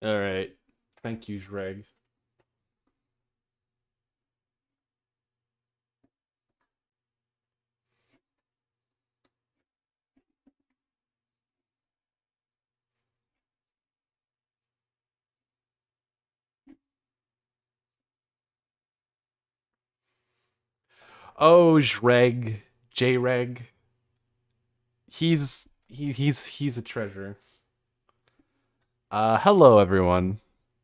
All right. Thank you, Greg. Oh, Greg, J-Reg. He's a treasure. Hello everyone.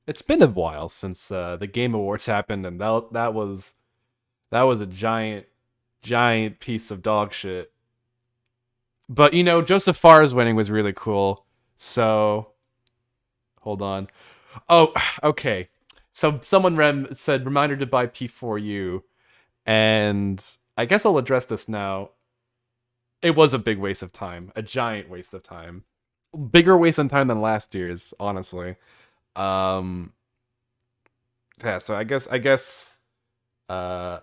It's been a while since the Game Awards happened, and that was a giant piece of dog shit. But Joseph Farr's winning was really cool. So hold on. Oh, okay. So someone said reminder to buy P4U, and I guess I'll address this now. It was a big waste of time, a giant waste of time, bigger waste of time than last year's, honestly. Um, yeah. So uh,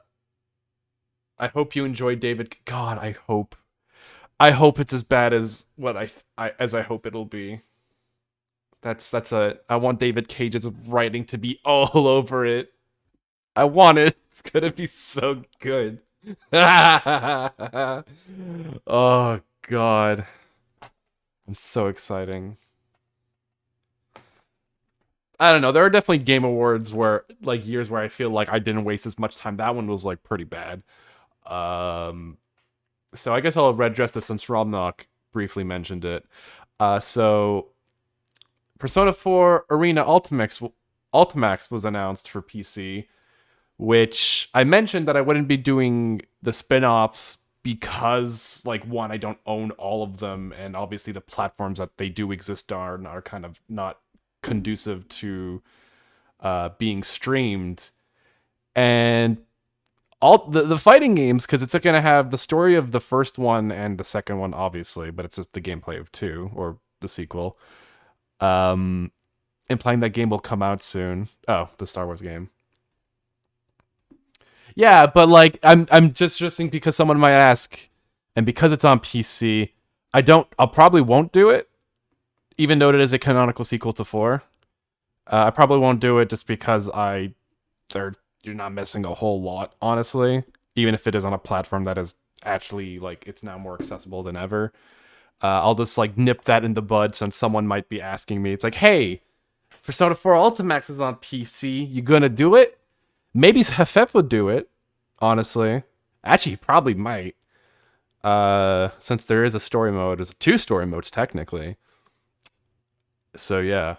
I hope you enjoyed David. God, I hope it's as bad as what I hope it'll be. I want David Cage's writing to be all over it. I want it. It's gonna be so good. Oh God, I'm so exciting. I don't know. There are definitely game awards where like years where I feel like I didn't waste as much time. That one was like pretty bad. Um, so I guess I'll address this since Romnock briefly mentioned it. So Persona 4 Arena Ultimax was announced for PC, which I mentioned that I wouldn't be doing the spin-offs because like one, I don't own all of them, and obviously the platforms that they do exist are kind of not conducive to being streamed. And all the fighting games, because it's going to have the story of the first one and the second one, obviously, but it's just the gameplay of two or the sequel. Um, Implying that game will come out soon. Oh, the Star Wars game. Yeah, but like I'm just thinking because someone might ask, and because it's on PC, I'll probably won't do it, even though it is a canonical sequel to four. I probably won't do it just because they're you're not missing a whole lot, honestly. Even if it is on a platform that is actually like it's now more accessible than ever. I'll just like nip that in the bud since someone might be asking me. It's like, hey, Persona 4 Ultimax is on PC. You gonna do it? Maybe Hefef would do it, honestly. Actually, he probably might. Since there is a story mode, there's two story modes technically. So yeah,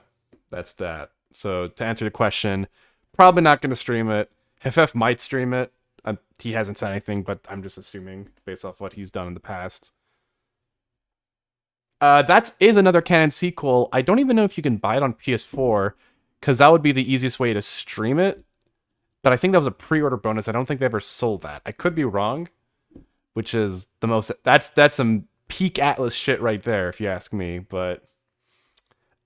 that's that. So to answer the question, probably not gonna stream it. Hefef might stream it. He hasn't said anything, but I'm just assuming based off what he's done in the past. That is another canon sequel. I don't even know if you can buy it on PS4, because that would be the easiest way to stream it. But I think that was a pre-order bonus. I don't think they ever sold that. I could be wrong, which is the most. That's some peak Atlas shit right there, if you ask me. But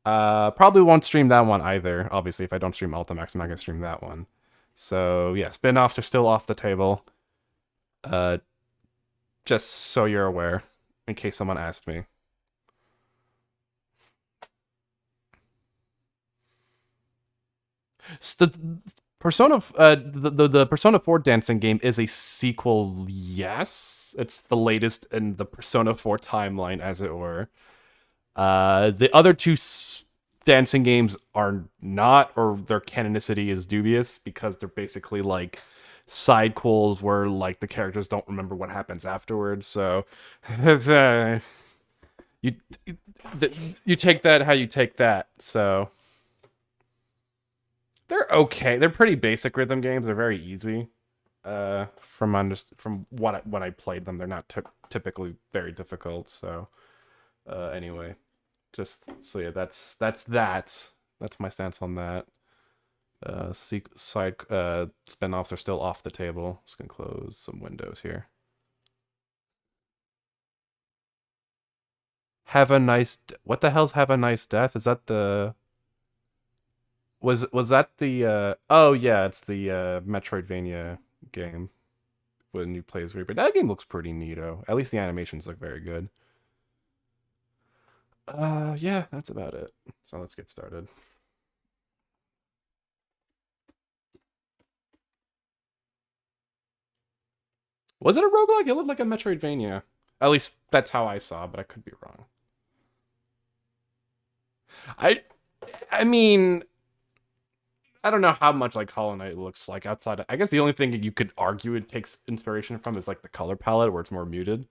probably won't stream that one either. Obviously, if I don't stream Ultimax, I'm not gonna stream that one. So yeah, spin-offs are still off the table. Uh, just so you're aware, in case someone asked me. The the Persona 4 dancing game is a sequel, yes. It's the latest in the Persona 4 timeline, as it were. The other two dancing games are not, or their canonicity is dubious because they're basically like side quests where like the characters don't remember what happens afterwards. So you you take that how you take that. So they're okay. They're pretty basic rhythm games. They're very easy. From when I played them, they're not typically very difficult. So anyway, just so yeah, that's my stance on that. Side spinoffs are still off the table. Just gonna close some windows here. Have a nice. What the hell's have a nice death? Is that the was that the oh yeah, it's the Metroidvania game when you play as Reaper. That game looks pretty neato. At least the animations look very good. Yeah, that's about it. So let's get started. Was it a roguelike? It looked like a Metroidvania. At least that's how I saw, but I could be wrong. I mean, I don't know how much like Hollow Knight looks like outside of, I guess the only thing you could argue it takes inspiration from is like the color palette where it's more muted.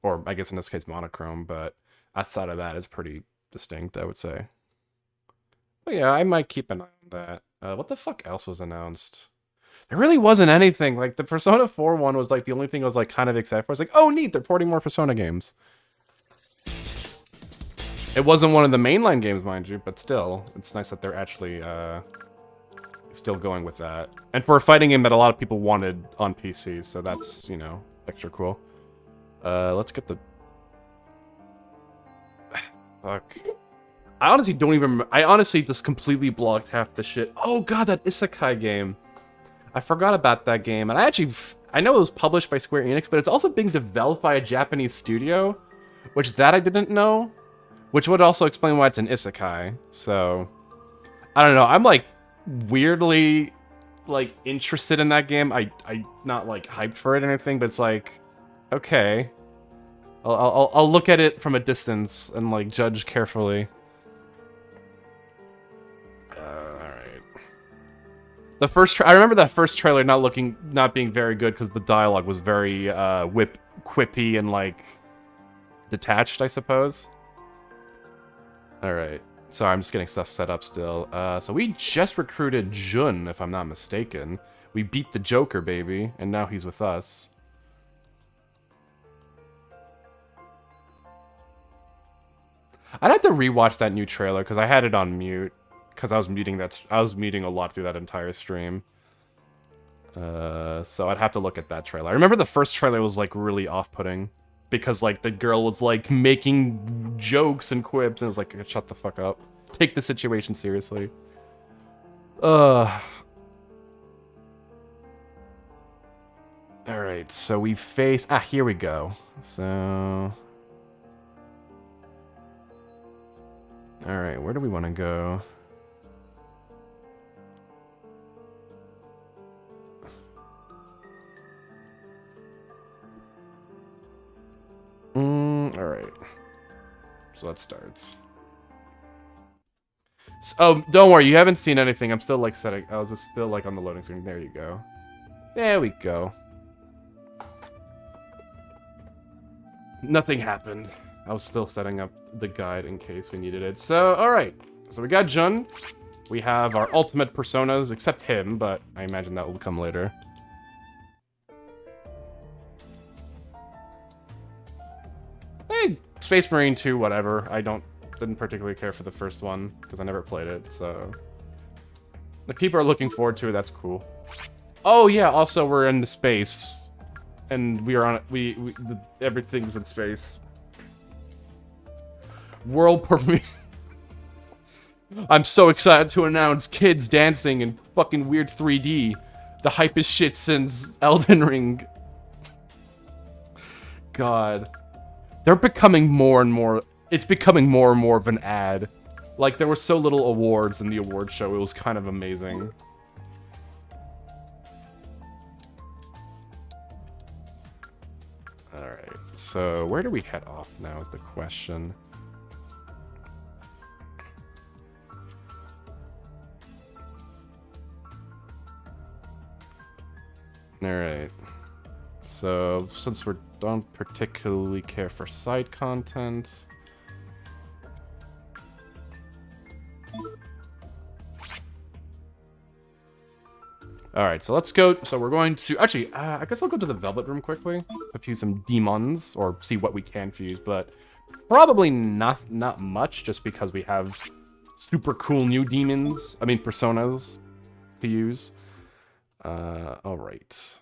Or I guess in this case monochrome, but outside of that it's pretty distinct, I would say. But yeah, I might keep an eye on that. What the fuck else was announced? There really wasn't anything. Like, the Persona 4 one was, like, the only thing I was, like, kind of excited for. I was like, oh, neat, they're porting more Persona games. It wasn't one of the mainline games, mind you, but still, it's nice that they're actually, still going with that. And for a fighting game that a lot of people wanted on PC, so that's, you know, extra cool. Let's get the... Fuck. I honestly don't even remember. I honestly just completely blocked half the shit. Oh god, that Isekai game. I forgot about that game. And I know it was published by Square Enix, but it's also being developed by a Japanese studio, which that I didn't know, which would also explain why it's an Isekai. So, I don't know. I'm like weirdly like interested in that game. I not like hyped for it or anything, but it's like, okay. I'll look at it from a distance and like judge carefully. The first, I remember that first trailer not being very good because the dialogue was very quippy and like detached, I suppose. All right, sorry, I'm just getting stuff set up still. So we just recruited Jun, if I'm not mistaken. We beat the Joker, baby, and now he's with us. I'd have to rewatch that new trailer because I had it on mute. Because I was muting a lot through that entire stream. So I'd have to look at that trailer. I remember the first trailer was like really off-putting. Because like the girl was like making jokes and quips and it was like, shut the fuck up. Take the situation seriously. Alright, so we face... here we go. So... Alright, where do we want to go? Alright. So that starts. Oh, don't worry, you haven't seen anything. I'm still like setting... I was just still like on the loading screen. There you go. There we go. Nothing happened. I was still setting up the guide in case we needed it. So, alright. So we got Jun. We have our ultimate personas, except him, but I imagine that will come later. Hey, Space Marine 2, whatever. I didn't particularly care for the first one, because I never played it, so... If people are looking forward to it, that's cool. Oh yeah, also we're in space. And we are on... everything's in space. World premiere. I'm so excited to announce kids dancing in fucking weird 3D. The hypest shit since Elden Ring. God. They're becoming more and more... It's becoming more and more of an ad. Like, there were so little awards in the award show, it was kind of amazing. Alright, so where do we head off now is the question. Alright. So, since we don't particularly care for side content... Alright, so let's go... So we're going to... Actually, I guess I'll go to the Velvet Room quickly. Fuse some demons, or see what we can fuse, but... Probably not much, just because we have super cool new demons. I mean, personas to use. Alright.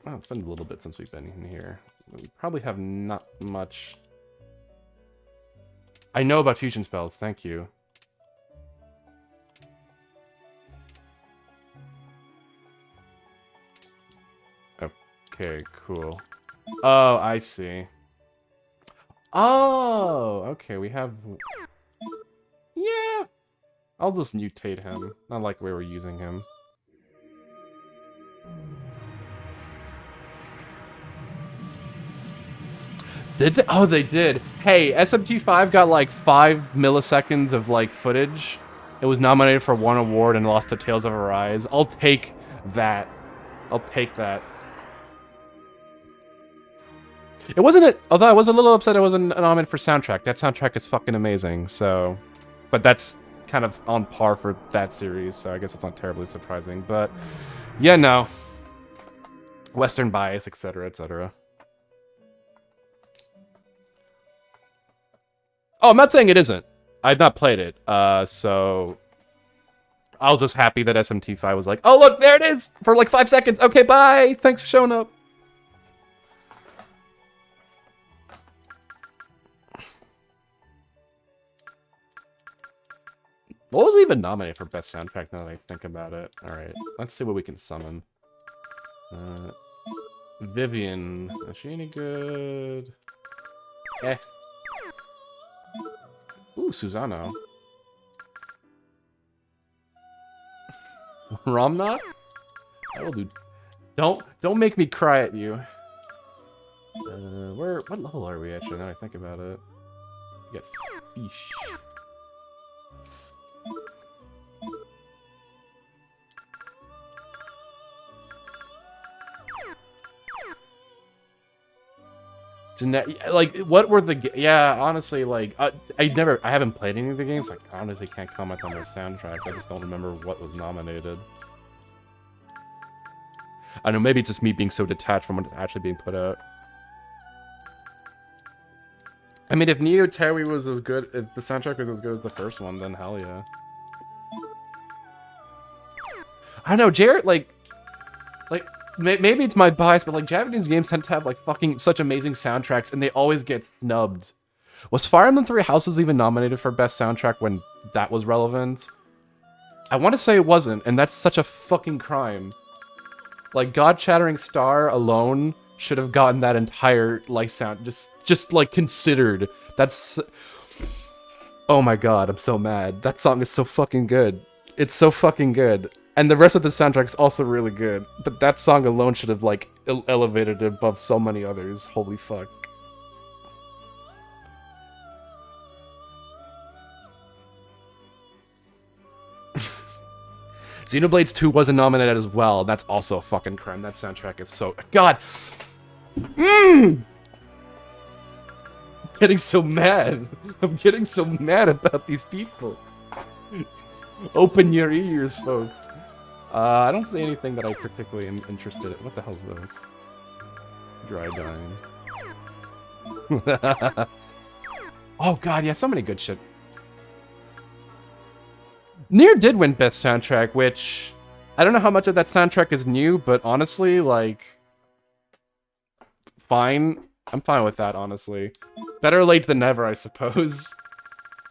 Well, it's been a little bit since we've been in here. We probably have not much... I know about fusion spells, thank you. Okay, cool. Oh, I see. Oh, okay, we have... Yeah! I'll just mutate him. Not like we were using him. Did they? Oh, they did. Hey, SMT5 got like 5 milliseconds of like footage. It was nominated for 1 award and lost to Tales of Arise. I'll take that. I'll take that. It wasn't it, although I was a little upset it wasn't nominated for soundtrack. That soundtrack is fucking amazing, so. But that's kind of on par for that series, so I guess it's not terribly surprising. But yeah, no. Western bias, etc., etc. Oh, I'm not saying it isn't. I've not played it, so I was just happy that SMT5 was like, oh look, there it is for like 5 seconds. Okay, bye. Thanks for showing up. What was even nominated for best soundtrack now that I think about it? All right, let's see what we can summon. Vivian, is she any good? Eh. Ooh, Susano. Romnot? I will do. Don't make me cry at you. What level are we actually? Now I think about it. We got fish. Like, what were the... Yeah, honestly, like, I haven't played any of the games. Like, I honestly can't comment on their soundtracks. I just don't remember what was nominated. I don't know, maybe it's just me being so detached from what's actually being put out. I mean, if Neo Terry was as good, if the soundtrack was as good as the first one, then hell yeah. I don't know, Jarrett, like, maybe it's my bias, but like Japanese games tend to have like fucking such amazing soundtracks, and they always get snubbed. Was Fire Emblem Three Houses even nominated for best soundtrack when that was relevant? I want to say it wasn't, and that's such a fucking crime. Like God Chattering Star alone should have gotten that entire like sound, just like considered. That's. Oh my god, I'm so mad. That song is so fucking good. It's so fucking good. And the rest of the soundtrack is also really good. But that song alone should have, like, elevated it above so many others. Holy fuck. Xenoblade 2 wasn't nominated as well. That's also a fucking crime. That soundtrack is so... God! I'm getting so mad. I'm getting so mad about these people. Open your ears, folks. I don't see anything that I particularly am interested in. What the hell is this? Dry dying. Oh god, yeah, so many good shit. Nier did win Best Soundtrack, which... I don't know how much of that soundtrack is new, but honestly, like... Fine. I'm fine with that, honestly. Better late than never, I suppose.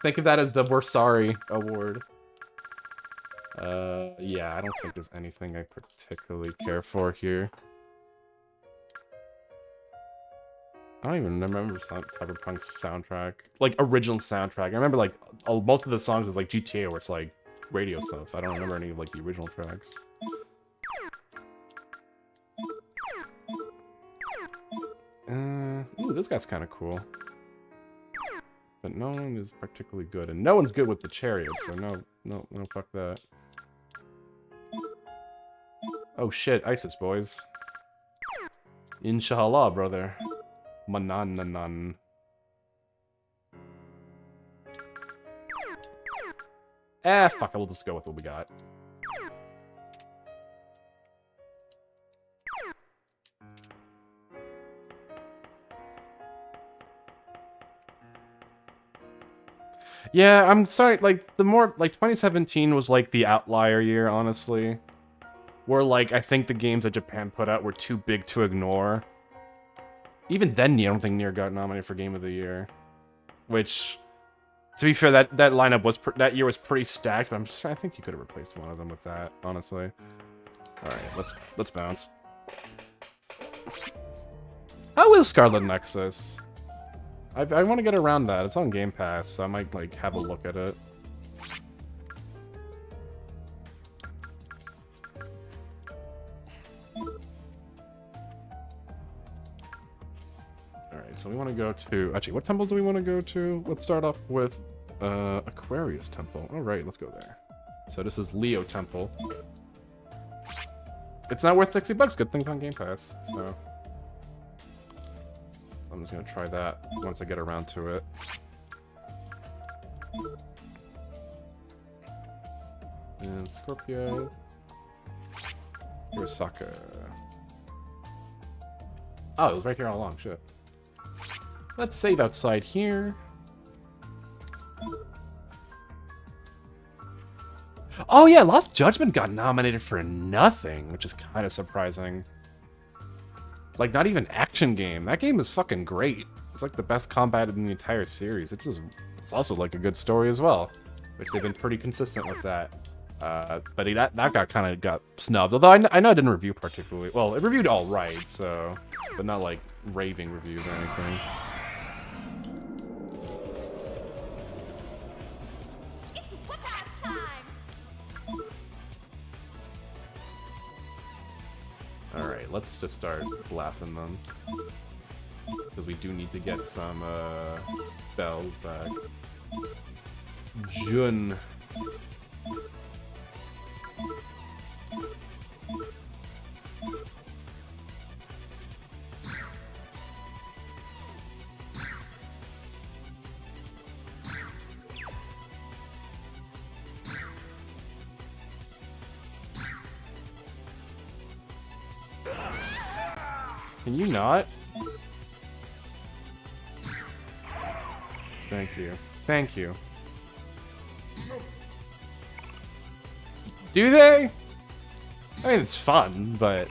Think of that as the We're Sorry award. Yeah, I don't think there's anything I particularly care for here. I don't even remember Cyberpunk's soundtrack. Like, original soundtrack. I remember, like, most of the songs of, like, GTA where it's, like, radio stuff. I don't remember any of, like, the original tracks. Ooh, this guy's kind of cool. But no one is particularly good. And no one's good with the chariot, so no, fuck that. Oh shit, ISIS boys. Inshallah, brother. Manananan. Fuck, I will just go with what we got. Yeah, I'm sorry, like, the more, like, 2017 was, like, the outlier year, honestly. Where, like, I think the games that Japan put out were too big to ignore. Even then, I don't think Nier got nominated for Game of the Year. Which, to be fair, that lineup was, that year was pretty stacked, but I think you could have replaced one of them with that, honestly. Alright, let's bounce. How is Scarlet Nexus? I want to get around that. It's on Game Pass, so I might, like, have a look at it. Alright, so we want to go to... Actually, what temple do we want to go to? Let's start off with Aquarius Temple. All right, let's go there. So this is Leo Temple. It's not worth $60. Good things on Game Pass. So I'm just going to try that once I get around to it. And Scorpio. Hirosaka. Oh, it was right here all along. Shit. Let's save outside here. Oh yeah, Lost Judgment got nominated for nothing, which is kind of surprising. Like, not even action game. That game is fucking great. It's like the best combat in the entire series. It's also like a good story as well, which they've been pretty consistent with that. But that got snubbed. Although I know I didn't review particularly well. It reviewed all right, so, but not like raving reviews or anything. Alright, let's just start blasting them. Because we do need to get some spells back. Jun. Can you not? Thank you. Thank you. Do they? I mean, it's fun, but...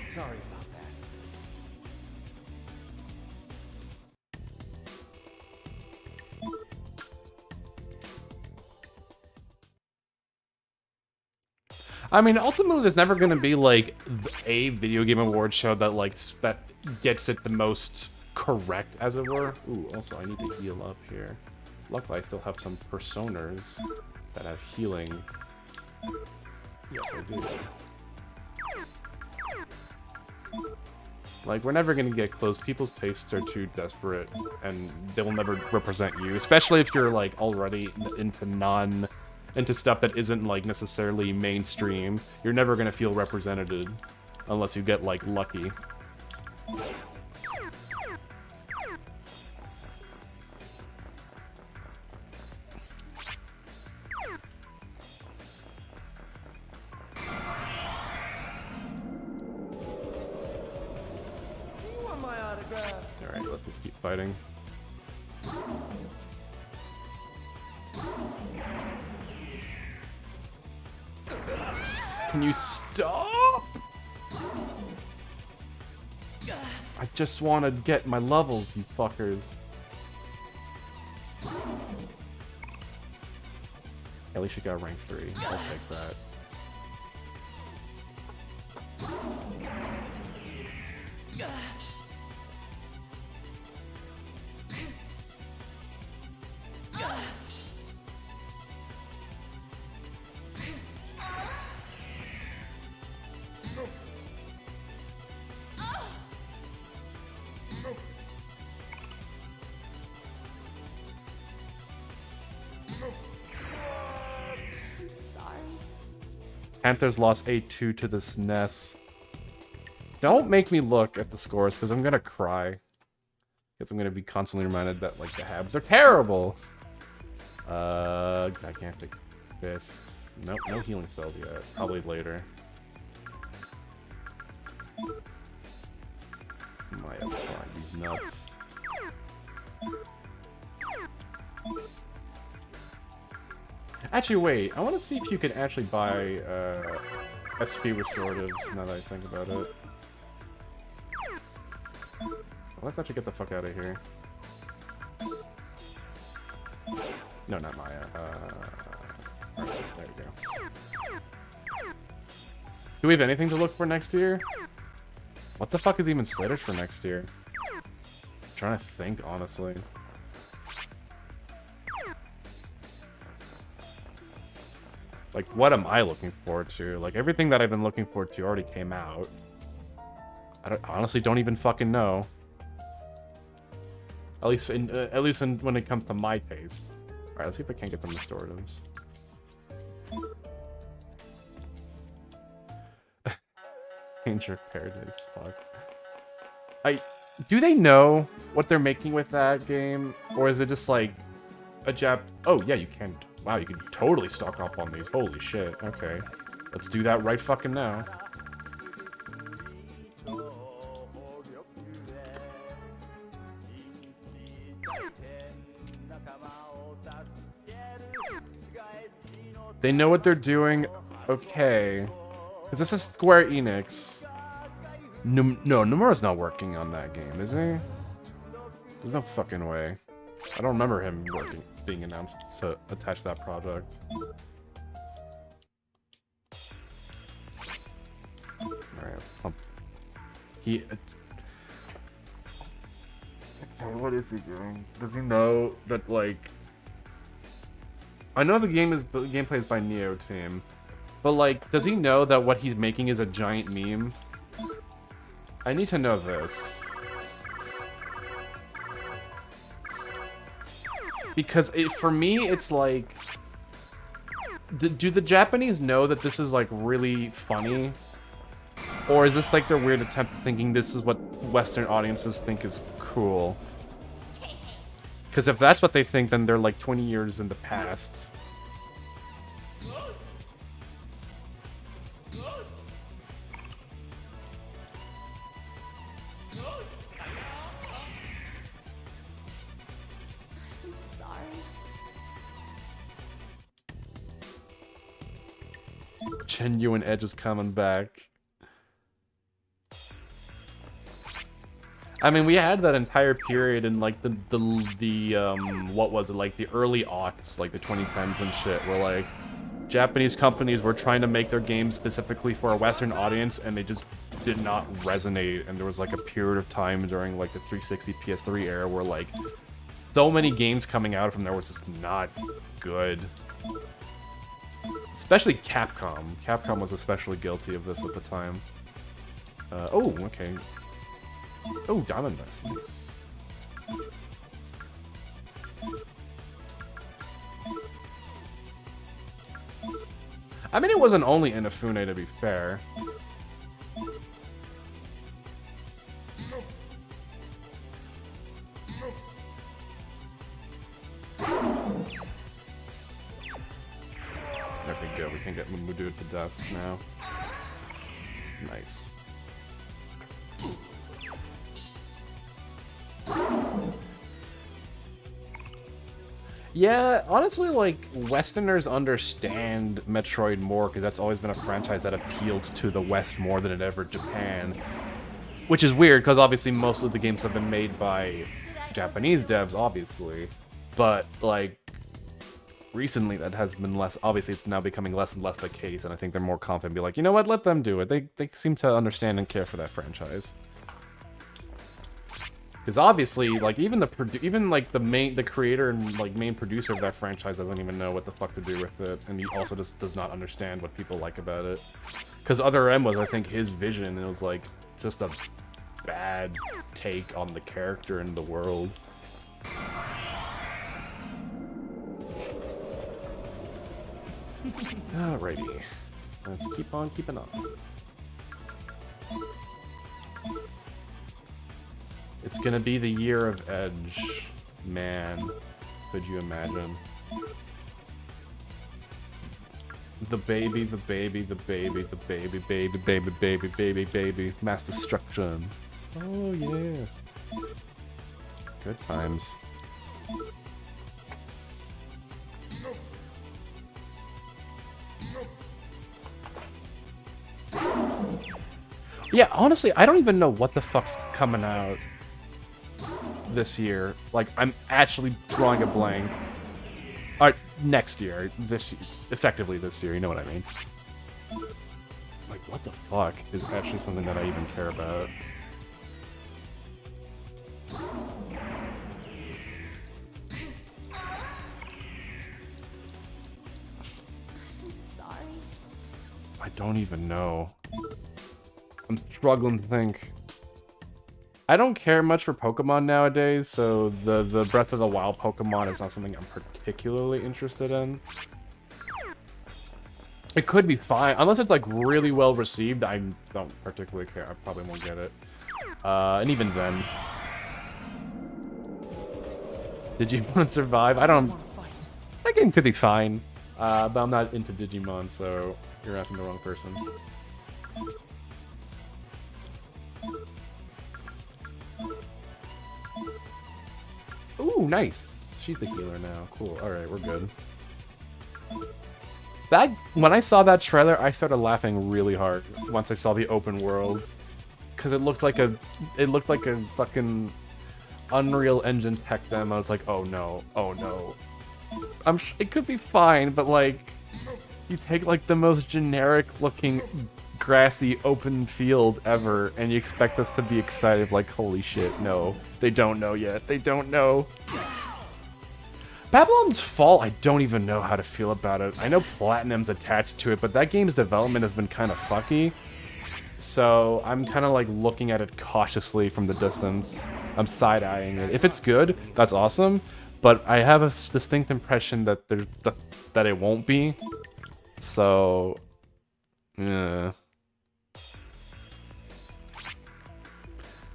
Sorry about that. I mean, ultimately, there's never going to be, like, a video game award show that, like, gets it the most correct, as it were. Ooh, also, I need to heal up here. Luckily, I still have some personas that have healing. Yes, I do. Like, we're never going to get close. People's tastes are too desperate, and they will never represent you. Especially if you're, like, already into stuff that isn't, like, necessarily mainstream. You're never gonna feel represented unless you get, like, lucky. Do you want my autograph? Alright, let's keep fighting. Can you stop? I just want to get my levels, you fuckers. At least you got rank 3. I'll take that. Panthers lost 8-2 to this Ness. Don't make me look at the scores, because I'm gonna cry. Because I'm gonna be constantly reminded that, like, the Habs are terrible! Gigantic Fists. Nope, no healing spells yet. Probably later. My God, these nuts. Actually, wait. I want to see if you can actually buy SP restoratives now that I think about it. Let's actually get the fuck out of here. No, not Maya. Alright, there we go. Do we have anything to look for next year? What the fuck is even slated for next year? I'm trying to think, honestly. Like, what am I looking forward to? Like, everything that I've been looking forward to already came out. I honestly don't even fucking know. At least when it comes to my taste. All right, let's see if I can't get them restoratives. Danger Paradise, fuck. Do they know what they're making with that game? Or is it just like a oh yeah, you can, wow, you can totally stock up on these, holy shit, okay. Let's do that right fucking now. They know what they're doing, okay. Because this is Square Enix. No, Nomura's not working on that game, is he? There's no fucking way. I don't remember him being announced to attach that project. Alright, let's pump. What is he doing? Does he know that, like... I know the gameplay is by Neo Team, but, like, does he know that what he's making is a giant meme? I need to know this. Because for me, it's like... Do the Japanese know that this is, like, really funny? Or is this, like, their weird attempt at thinking this is what Western audiences think is cool? Because if that's what they think, then they're, like, 20 years in the past. Genuine Edge is coming back. I mean, we had that entire period in like the what was it, like the early aughts, like the 2010s and shit, where like Japanese companies were trying to make their games specifically for a Western audience, and they just did not resonate. And there was like a period of time during like the 360 PS3 era where like so many games coming out from there was just not good. Especially Capcom. Capcom was especially guilty of this at the time. Oh, okay. Oh, Diamond Dice, nice. I mean, it wasn't only Inafune, to be fair. Okay, good. We can get Mudu to death now. Nice. Yeah, honestly, like, Westerners understand Metroid more, because that's always been a franchise that appealed to the West more than it ever Japan. Which is weird, because obviously most of the games have been made by Japanese devs, obviously. But, like, recently that has been less, obviously it's now becoming less and less the case, and I think they're more confident, be like, you know what, let them do it. They seem to understand and care for that franchise. Because obviously, like, even the creator and like main producer of that franchise doesn't even know what the fuck to do with it, and he also just does not understand what people like about it. Because Other M was, I think, his vision, and it was like just a bad take on the character and the world. Alrighty, let's keep on keeping on. It's gonna be the year of Edge. Man, could you imagine? The baby, the baby, the baby, the baby, baby, baby, baby, baby, baby, mass destruction. Oh yeah. Good times. Yeah, honestly, I don't even know what the fuck's coming out this year. Like, I'm actually drawing a blank. Alright, next year. Effectively this year, you know what I mean. Like, what the fuck is actually something that I even care about? I don't even know. I'm struggling to think. I don't care much for Pokemon nowadays, so the Breath of the Wild Pokemon is not something I'm particularly interested in. It could be fine, unless it's like really well received. I don't particularly care. I probably won't get it. And even then, Digimon Survive. I don't. That game could be fine, but I'm not into Digimon, so you're asking the wrong person. Ooh, nice. She's the healer now. Cool. All right, we're good. That when I saw that trailer, I started laughing really hard once I saw the open world, because it looked like a fucking Unreal Engine tech demo. It's like, oh no, oh no. It could be fine, but like, you take like the most generic looking grassy open field ever, and you expect us to be excited like, holy shit, no. They don't know yet. They don't know. Babylon's Fall, I don't even know how to feel about it. I know Platinum's attached to it, but that game's development has been kind of fucky. So I'm kind of like looking at it cautiously from the distance. I'm side-eyeing it. If it's good, that's awesome. But I have a distinct impression that that it won't be. So, yeah.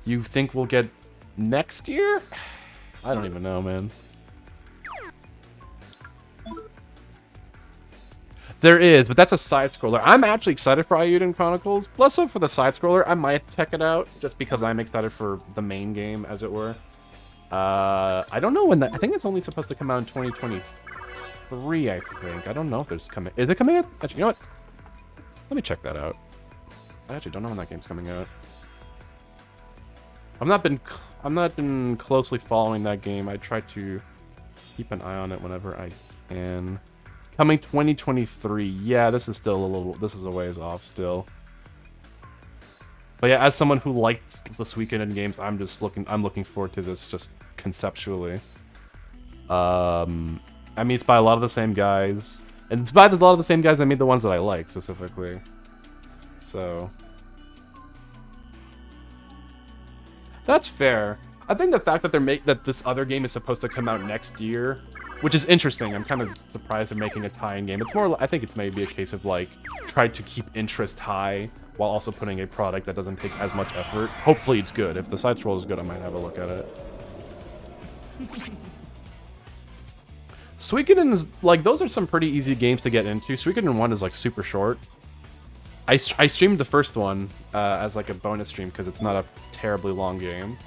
You think we'll get next year? I don't even know, man. There is, but that's a side-scroller. I'm actually excited for Ayuden Chronicles. Less so for the side-scroller. I might check it out, just because I'm excited for the main game, as it were. I don't know when that... I think it's only supposed to come out in 2023, I think. I don't know if there's coming... Is it coming out? Actually, you know what? Let me check that out. I actually don't know when that game's coming out. I've not been closely following that game. I try to keep an eye on it whenever I can. Coming 2023. Yeah, this is still a little... This is a ways off still. But yeah, as someone who likes the Suikoden games, I'm looking forward to this just conceptually. I mean, it's by a lot of the same guys. And it's by a lot of the same guys that made the ones that I like, specifically. So... That's fair. I think the fact that that this other game is supposed to come out next year, which is interesting. I'm kind of surprised they're making a tie-in game. It's more, I think it's maybe a case of like, try to keep interest high while also putting a product that doesn't take as much effort. Hopefully it's good. If the side scroll is good, I might have a look at it. Suikoden is, like, those are some pretty easy games to get into. Suikoden 1 is like super short. I streamed the first one as like a bonus stream because it's not a terribly long game.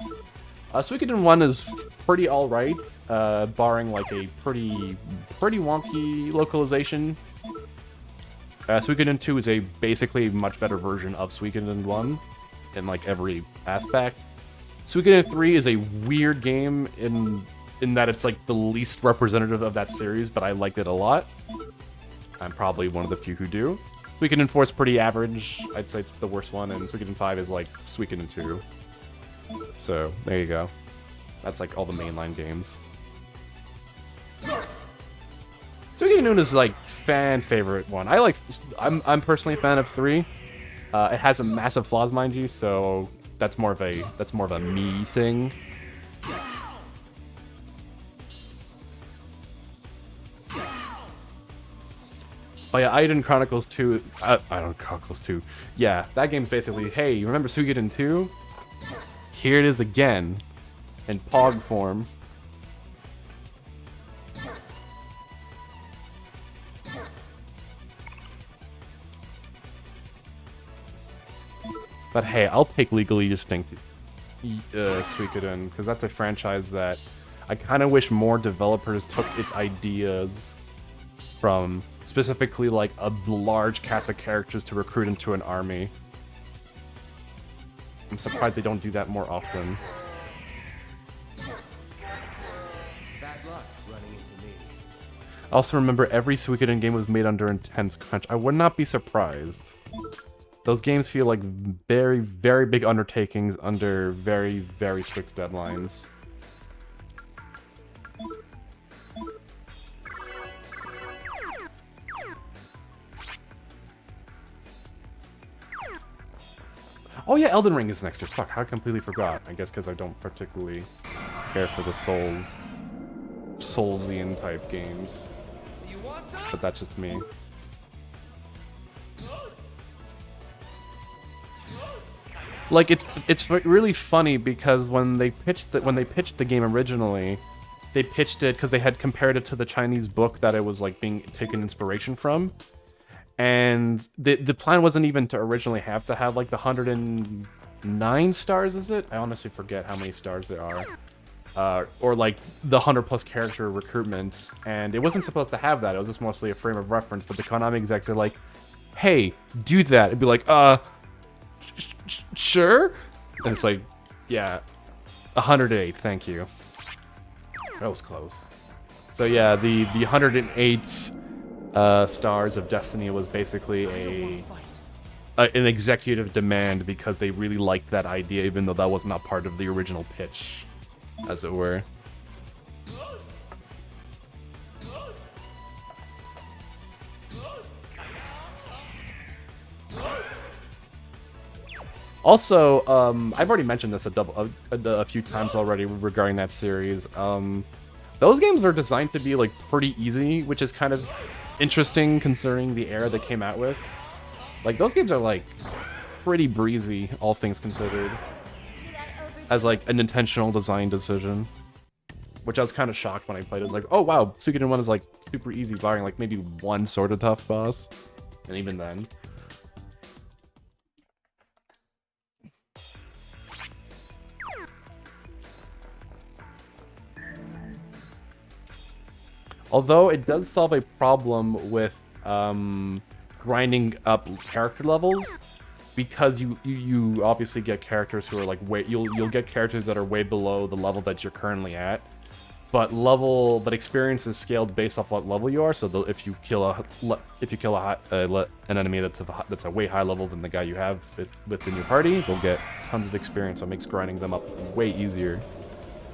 Suikoden 1 is pretty alright, barring like a pretty wonky localization. Suikoden 2 is basically much better version of Suikoden 1 in like every aspect. Suikoden 3 is a weird game in that it's like the least representative of that series, but I liked it a lot. I'm probably one of the few who do. Suikoden 4 is pretty average. I'd say it's the worst one, and Suikoden 5 is like Suikoden 2. So, there you go. That's like all the mainline games. Suikoden is like fan favorite one. I'm personally a fan of 3. It has some massive flaws, mind you, so that's more of a me thing. Oh yeah, Ayuden Chronicles 2. Ayuden Chronicles 2. Yeah, that game's basically, hey, you remember Suikoden 2? Here it is again, in Pog form. But hey, I'll take Legally Distinct Suikoden, because that's a franchise that I kind of wish more developers took its ideas from, specifically like a large cast of characters to recruit into an army. I'm surprised they don't do that more often. Bad luck running into me. Also remember, every Suikoden game was made under intense crunch. I would not be surprised. Those games feel like very, very big undertakings under very, very strict deadlines. Oh yeah, Elden Ring is next year. Fuck, I completely forgot. I guess because I don't particularly care for the Soulsian type games. But that's just me. Like it's really funny because when they pitched the game originally, they pitched it because they had compared it to the Chinese book that it was like being taken inspiration from, and the plan wasn't even to originally have to have like the 109 stars, is it? I honestly forget how many stars there are, or like the 100+ character recruitment, and it wasn't supposed to have that. It was just mostly a frame of reference. But the Konami execs are like, "Hey, do that." It'd be like, sure? And it's like, yeah, 108, thank you. That was close. So yeah, the 108 stars of Destiny was basically an executive demand because they really liked that idea, even though that was not part of the original pitch, as it were. Also, I've already mentioned this a few times already regarding that series. Those games are designed to be like pretty easy, which is kind of interesting considering the era they came out with. Like those games are like pretty breezy, all things considered, as like an intentional design decision. Which I was kind of shocked when I played it. I was like, oh wow, Suikoden 1 is like super easy, barring like maybe one sort of tough boss, and even then. Although it does solve a problem with grinding up character levels, because you obviously get characters who are like you'll get characters that are way below the level that you're currently at, but experience is scaled based off what level you are. So if you kill an enemy that's a way high level than the guy you have within your party, they'll get tons of experience. So it makes grinding them up way easier.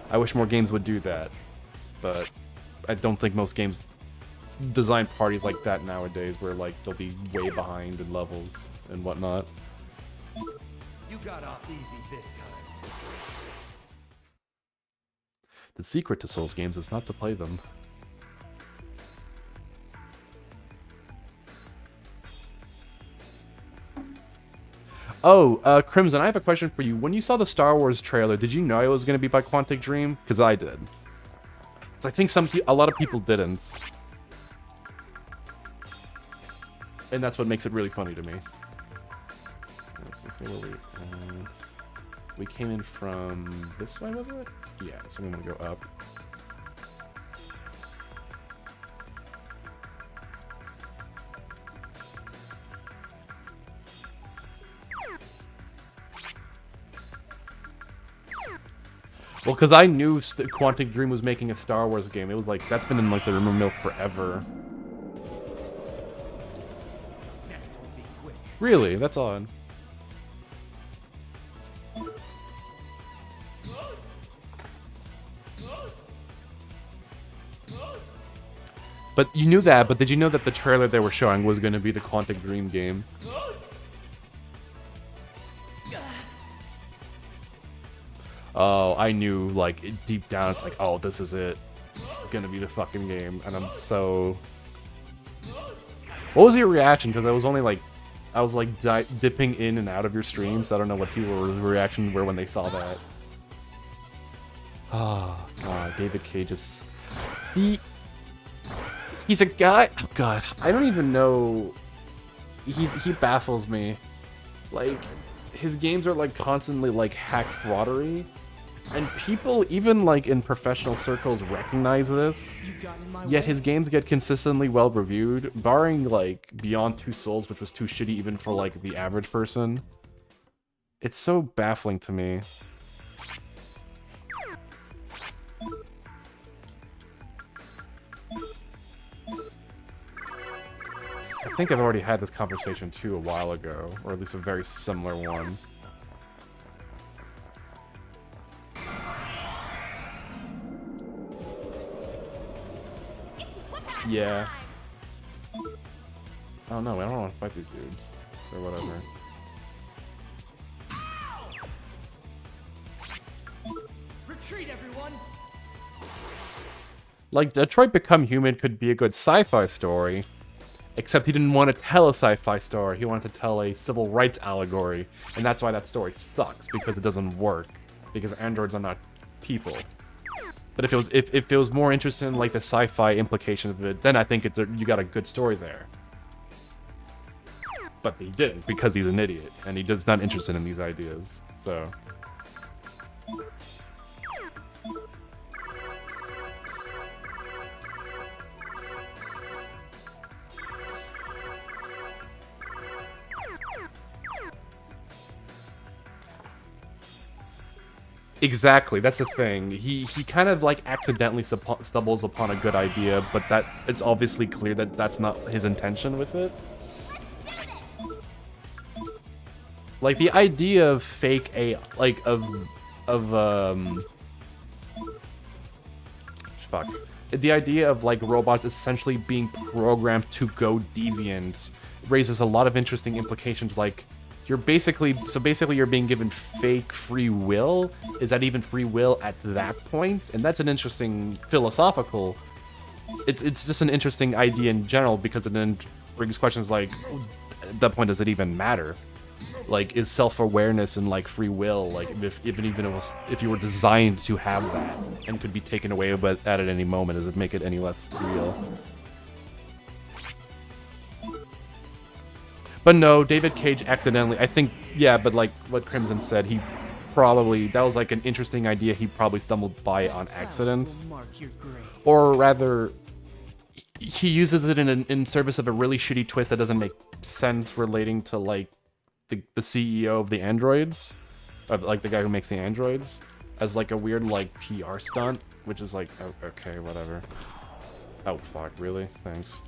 I wish more games would do that, but I don't think most games design parties like that nowadays, where like they'll be way behind in levels and whatnot. You got off easy this time. The secret to Souls games is not to play them. Oh, Crimson, I have a question for you. When you saw the Star Wars trailer, did you know it was going to be by Quantic Dream? Because I did. I think a lot of people didn't. And that's what makes it really funny to me. Let's see where we came in from this way, was it? Yeah, so we want to go up. Well, because I knew Quantic Dream was making a Star Wars game. It was like, that's been in like the rumor mill forever. Really? That's odd. But you knew that, but did you know that the trailer they were showing was going to be the Quantic Dream game? Oh, I knew, like, deep down, it's like, oh, this is it. It's gonna be the fucking game, and I'm so... What was your reaction? Because I was only, like, dipping in and out of your streams. I don't know what people's reaction were when they saw that. Oh, God, David Cage is... He's a guy... Oh, God, I don't even know... He baffles me. Like, his games are, like, constantly, like, hack fraudery. And people, even like in professional circles, recognize this. Yet his games get consistently well reviewed, barring like Beyond Two Souls, which was too shitty even for like the average person. It's so baffling to me. I think I've already had this conversation too a while ago, or at least a very similar one. Yeah. Oh no, I don't want to fight these dudes. Or whatever. Like, Detroit Become Human could be a good sci-fi story, except he didn't want to tell a sci-fi story. He wanted to tell a civil rights allegory, and that's why that story sucks, because it doesn't work, because androids are not people. But if it was more interested in like the sci-fi implication of it, then I think you got a good story there. But he didn't, because he's an idiot, and he does not interested in these ideas. So. Exactly, that's the thing. He kind of like accidentally stumbles upon a good idea, but that it's obviously clear that that's not his intention with it. Like the idea of fake AI, like fuck. The idea of like robots essentially being programmed to go deviant raises a lot of interesting implications. Like you're basically you're being given fake free will. Is that even free will at that point? And that's an interesting philosophical. It's just an interesting idea in general, because it then brings questions like, at that point, does it even matter? Like, is self-awareness and like free will, like if you were designed to have that and could be taken away at any moment, does it make it any less real? But no, David Cage accidentally, I think, yeah, but like what Crimson said, he probably, that was like an interesting idea he probably stumbled by on accident. Or rather, he uses it in service of a really shitty twist that doesn't make sense relating to like the CEO of the androids, like the guy who makes the androids, as like a weird like PR stunt, which is like, oh, okay, whatever. Oh fuck, really? Thanks.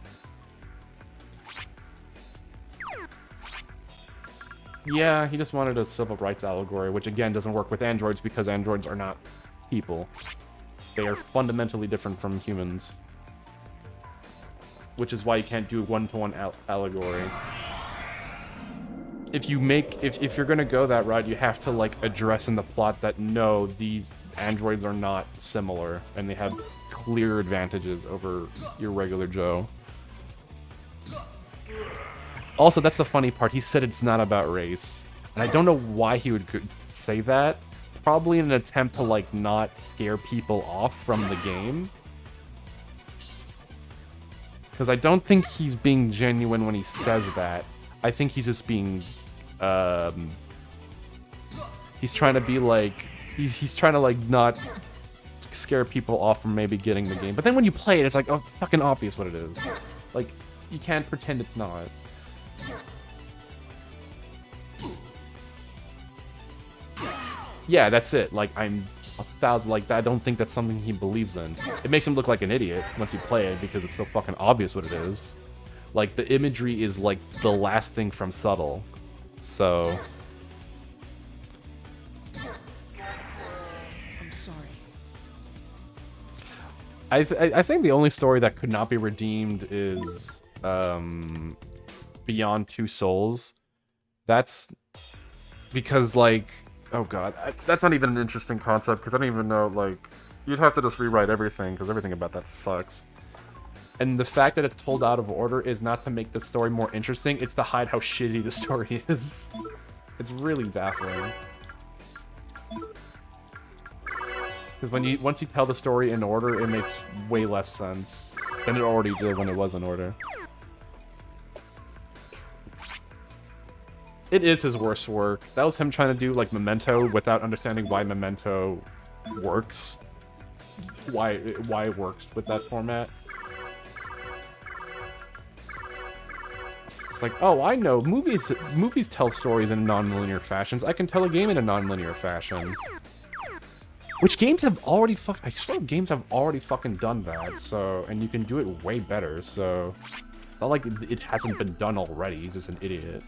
Yeah, he just wanted a civil rights allegory, which again doesn't work with androids because androids are not people. They are fundamentally different from humans. Which is why you can't do a one-to-one allegory. If you're gonna go that route, you have to like address in the plot that no, these androids are not similar, and they have clear advantages over your regular Joe. Also, that's the funny part. He said it's not about race, and I don't know why he would say that. Probably in an attempt to like not scare people off from the game. Because I don't think he's being genuine when he says that. I think he's just being, he's trying to be like, he's trying to like not scare people off from maybe getting the game. But then when you play it, it's like, oh, it's fucking obvious what it is. Like, you can't pretend it's not. Yeah, that's it. Like, I'm 1,000, like, I don't think that's something he believes in. It makes him look like an idiot once you play it because it's so fucking obvious what it is. Like, the imagery is, like, the last thing from subtle. So... I'm sorry. I think the only story that could not be redeemed is, Beyond Two Souls. That's... because, like... oh god, that's not even an interesting concept, because I don't even know, like... you'd have to just rewrite everything, because everything about that sucks. And the fact that it's told out of order is not to make the story more interesting, it's to hide how shitty the story is. It's really baffling. Because once you tell the story in order, it makes way less sense than it already did when it was in order. It is his worst work. That was him trying to do, like, Memento without understanding why Memento works. Why it works with that format. It's like, oh, I know. Movies tell stories in non-linear fashions. I can tell a game in a non-linear fashion. Which games have already I swear games have already fucking done that, so... and you can do it way better, so... it's not like it hasn't been done already. He's just an idiot.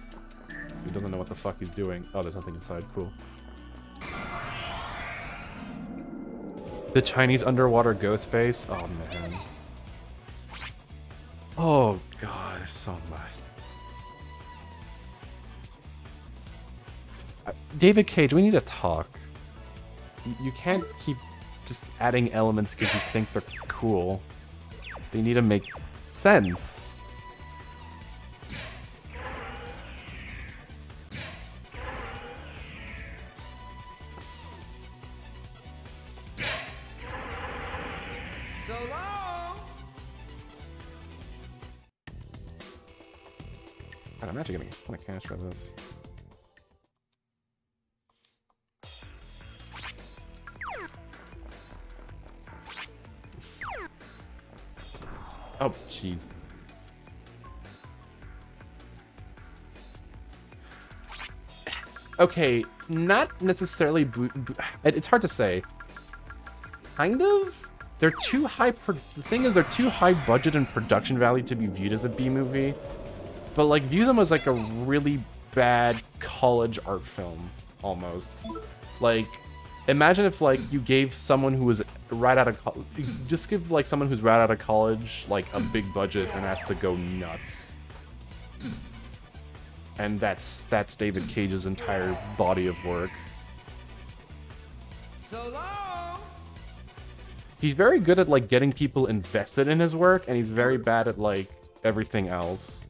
He doesn't know what the fuck he's doing. Oh, there's nothing inside. Cool. The Chinese underwater ghost face? Oh, man. Oh, God. So much. David Cage, we need to talk. You can't keep just adding elements because you think they're cool. They need to make sense. So long. God, I'm actually getting a ton of cash for this. Oh, jeez. Okay, not necessarily. It's hard to say. Kind of. They're too high. The thing is, they're too high budget and production value to be viewed as a B movie. But like, view them as like a really bad college art film, almost. Like, imagine if like you gave someone who was right out of college, just give like someone who's right out of college like a big budget and has to go nuts. And that's David Cage's entire body of work. So long. He's very good at like getting people invested in his work, and he's very bad at like everything else.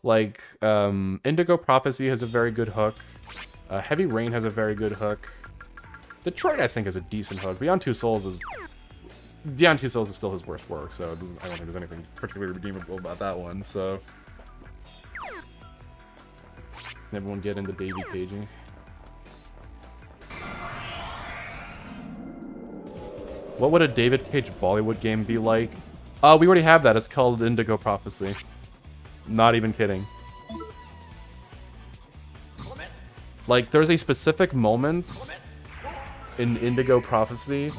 Like Indigo Prophecy has a very good hook. Heavy Rain has a very good hook. Detroit, I think, is a decent hook. Beyond Two Souls is still his worst work, so I don't think there's anything particularly redeemable about that one. So everyone get into Davy Cagey. What would a David Cage Bollywood game be like? We already have that. It's called Indigo Prophecy. Not even kidding. Like, there's a specific moment in Indigo Prophecy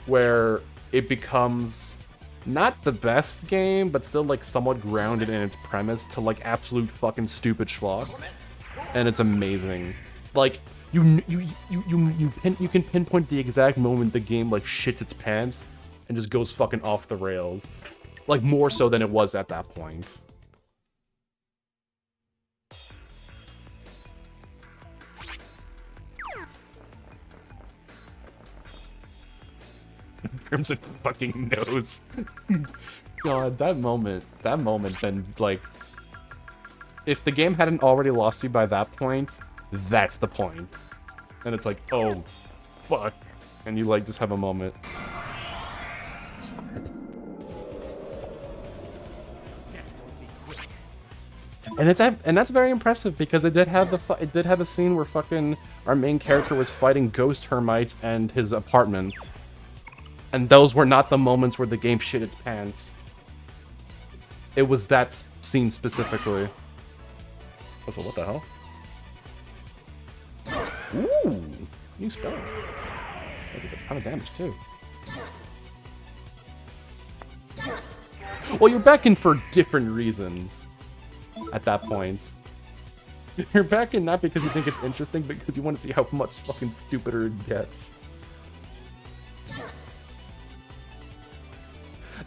where it becomes not the best game, but still like somewhat grounded in its premise to like absolute fucking stupid schlock, and it's amazing. Like you can pinpoint the exact moment the game like shits its pants and just goes fucking off the rails, like more so than it was at that point. Crimson fucking nose. God, that moment, then, like, if the game hadn't already lost you by that point, that's the point. And it's like, oh, fuck. And you, like, just have a moment. And that's very impressive because it did have a scene where fucking our main character was fighting ghost hermites and his apartment. And those were not the moments where the game shit its pants. It was that scene specifically. Also, what the hell? Ooh! New spell. That did a ton of damage, too. Well, you're back in for different reasons at that point. You're back in not because you think it's interesting, but because you want to see how much fucking stupider it gets.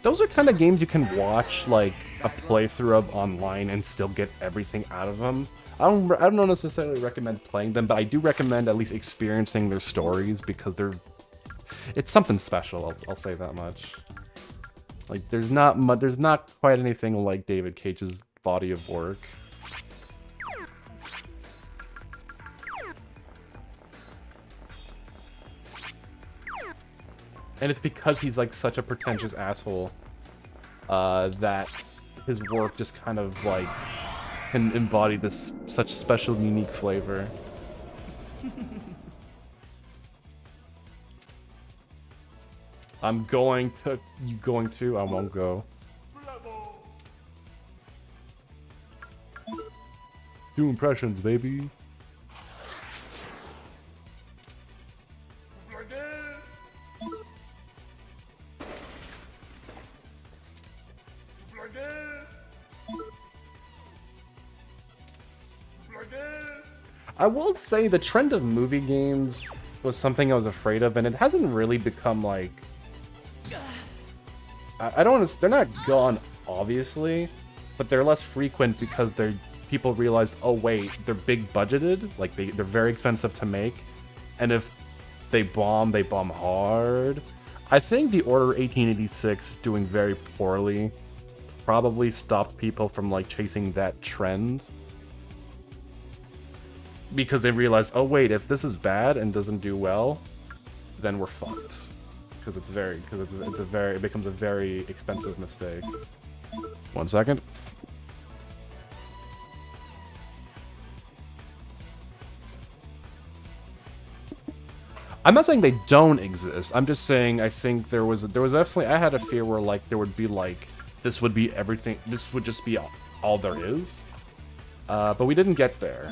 Those are kind of games you can watch like a playthrough of online and still get everything out of them. I don't necessarily recommend playing them, but I do recommend at least experiencing their stories because it's something special. I'll say that much. Like there's not quite anything like David Cage's body of work. And it's because he's like such a pretentious asshole that his work just kind of like can embody this such special, unique flavor. I'm going to. You going to? I won't go. Do impressions, baby. I will say the trend of movie games was something I was afraid of, and it hasn't really become like... I don't want to... They're not gone, obviously, but they're less frequent because people realized, oh wait, they're big budgeted, like they're very expensive to make, and if they bomb hard. I think the Order 1886 doing very poorly probably stopped people from like chasing that trend. Because they realized, oh wait, if this is bad and doesn't do well, then we're fucked. Because it becomes a very expensive mistake. 1 second. I'm not saying they don't exist. I'm just saying I think there was definitely, I had a fear where like there would be like this would be everything. This would just be all there is. But we didn't get there.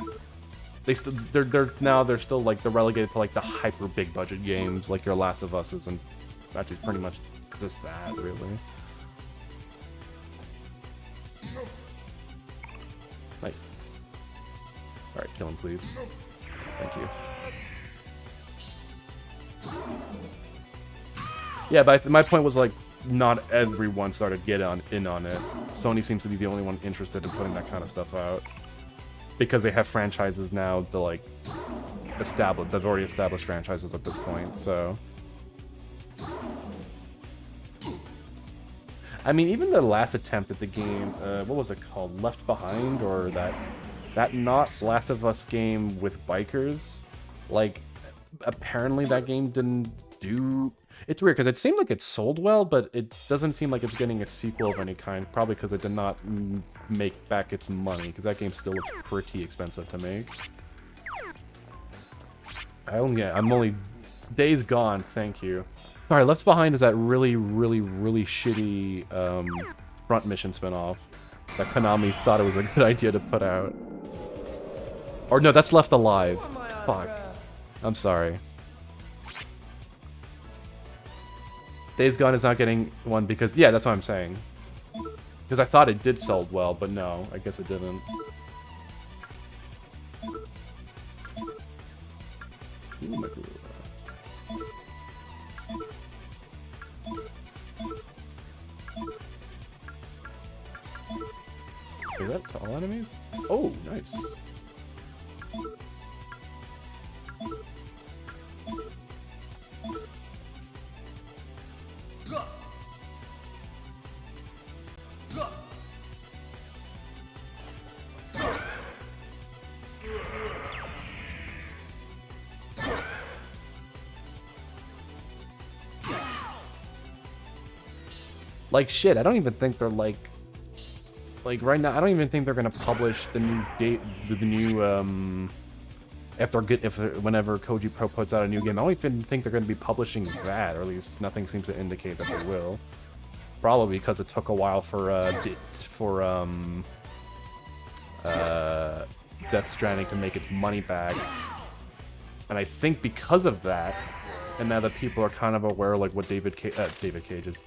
They're still like they're relegated to like the hyper big budget games like your Last of Us is, and actually pretty much just that really. Nice. All right, kill him please. Thank you. Yeah, but my point was like not everyone started getting in on it. Sony seems to be the only one interested in putting that kind of stuff out because they have franchises now to like establish. They've already established franchises at this point, so. I mean, even the last attempt at the game, what was it called? Left Behind, or that not Last of Us game with bikers, like. Apparently that game didn't do... It's weird because it seemed like it sold well, but it doesn't seem like it's getting a sequel of any kind, probably because it did not make back its money, because that game still looks pretty expensive to make. I'm only... Days Gone, thank you. Alright, Left Behind is that really, really, really shitty front mission spinoff that Konami thought it was a good idea to put out. Or no, that's Left Alive. Fuck. I'm sorry. Days Gone is not getting one because... Yeah, that's what I'm saying. Because I thought it did sell well, but no, I guess it didn't. Ooh, is that to all enemies? Oh, nice. Like shit, I don't even think they're like right now. I don't even think they're gonna publish the new date, the new whenever Koji Pro puts out a new game. I don't even think they're gonna be publishing that, or at least nothing seems to indicate that they will. Probably because it took a while for Death Stranding to make its money back, and I think because of that, and now that people are kind of aware like what David Cage's.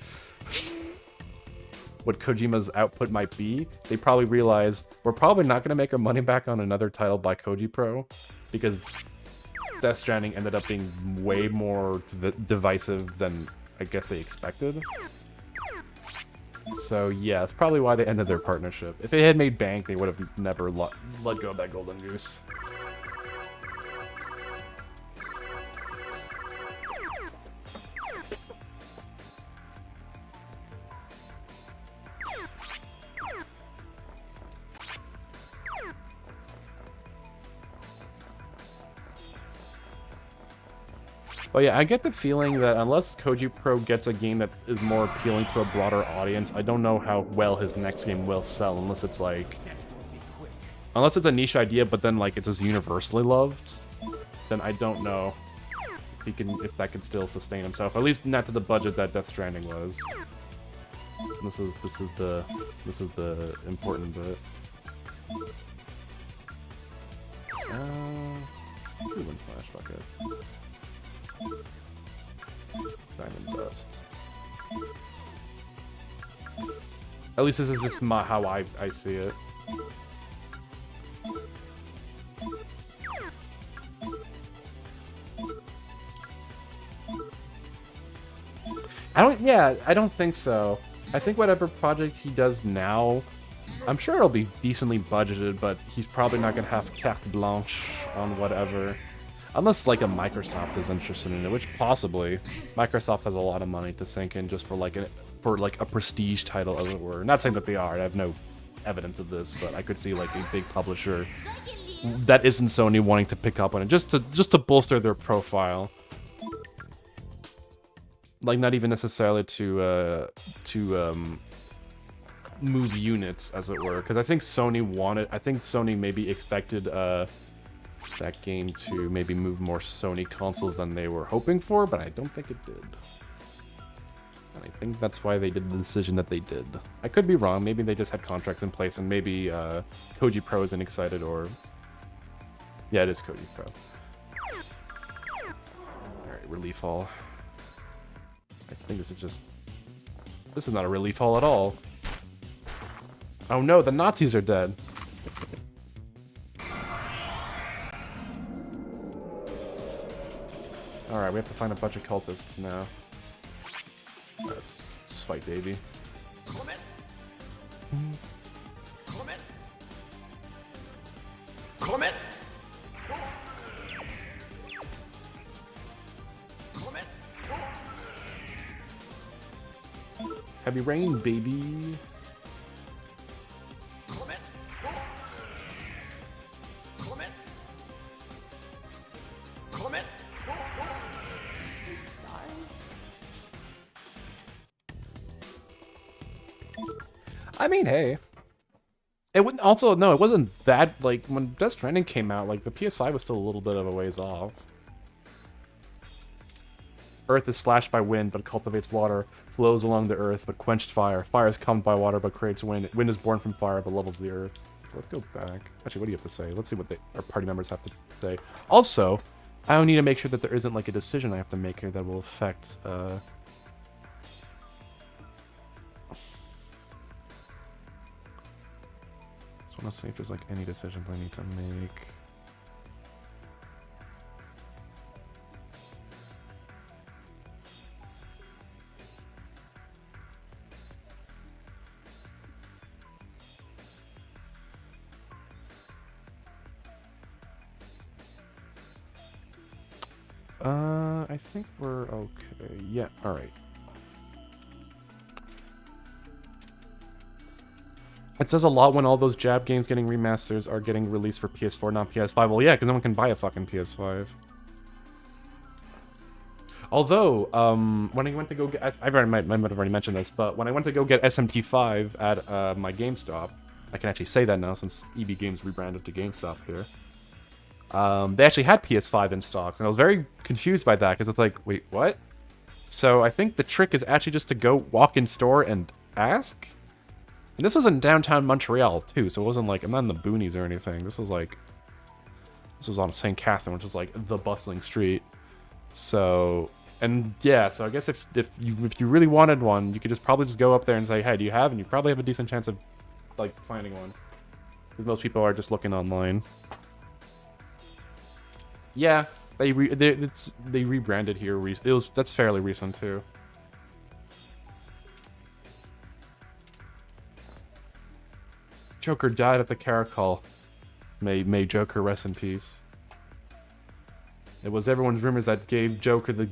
What Kojima's output might be, they probably realized we're probably not going to make our money back on another title by Koji Pro, because Death Stranding ended up being way more divisive than I guess they expected. So yeah, that's probably why they ended their partnership. If it had made bank, they would have never let go of that golden goose. But yeah, I get the feeling that unless Koji Pro gets a game that is more appealing to a broader audience, I don't know how well his next game will sell, unless it's like... Unless it's a niche idea, but then like it's just universally loved, then I don't know if that can still sustain himself. At least not to the budget that Death Stranding was. This is the important bit. One flash bucket. Diamond dust. At least this is just how I see it. I don't think so. I think whatever project he does now, I'm sure it'll be decently budgeted, but he's probably not gonna have carte blanche on whatever. Unless like a Microsoft is interested in it, which possibly. Microsoft has a lot of money to sink in just for like a prestige title, as it were. Not saying that they are. I have no evidence of this, but I could see like a big publisher that isn't Sony wanting to pick up on it just to bolster their profile. Like not even necessarily to move units, as it were, because I think Sony maybe expected that game to maybe move more Sony consoles than they were hoping for, but I don't think it did. And I think that's why they did the decision that they did. I could be wrong. Maybe they just had contracts in place, and maybe Koji Pro isn't excited, or yeah, it is Koji Pro. All right, relief hall. I think this is not a relief hall at all. Oh no, the Nazis are dead. Alright, we have to find a bunch of cultists now. Let's fight, baby. Heavy rain, baby. I mean, hey. It wouldn't also no, it wasn't that like when Death Stranding came out, like the PS5 was still a little bit of a ways off. Earth is slashed by wind, but cultivates water. Flows along the earth, but quenched fire. Fire is calmed by water, but creates wind. Wind is born from fire, but levels the earth. So let's go back. Actually, what do you have to say? Let's see what our party members have to say. Also, I need to make sure that there isn't like a decision I have to make here that will affect. Just want to see if there's like any decisions I need to make. I think we're okay. Yeah, alright. It says a lot when all those Jab games getting remasters are getting released for PS4, not PS5. Well, yeah, because no one can buy a fucking PS5. Although, when I went to go get... I might have already mentioned this, but when I went to go get SMT5 at my GameStop, I can actually say that now since EB Games rebranded to GameStop here. They actually had PS5 in stocks, and I was very confused by that, because it's like, wait, what? So I think the trick is actually just to go walk in store and ask? And this was in downtown Montreal, too, so it wasn't like, I'm not in the boonies or anything. This was on St. Catherine, which is like the bustling street. So, and yeah, so I guess if you really wanted one, you could probably just go up there and say, hey, do you have? And you probably have a decent chance of, like, finding one. Because most people are just looking online. Yeah, they rebranded here. That's fairly recent too. Joker died at the Caracol. May Joker rest in peace. It was everyone's rumors that gave Joker the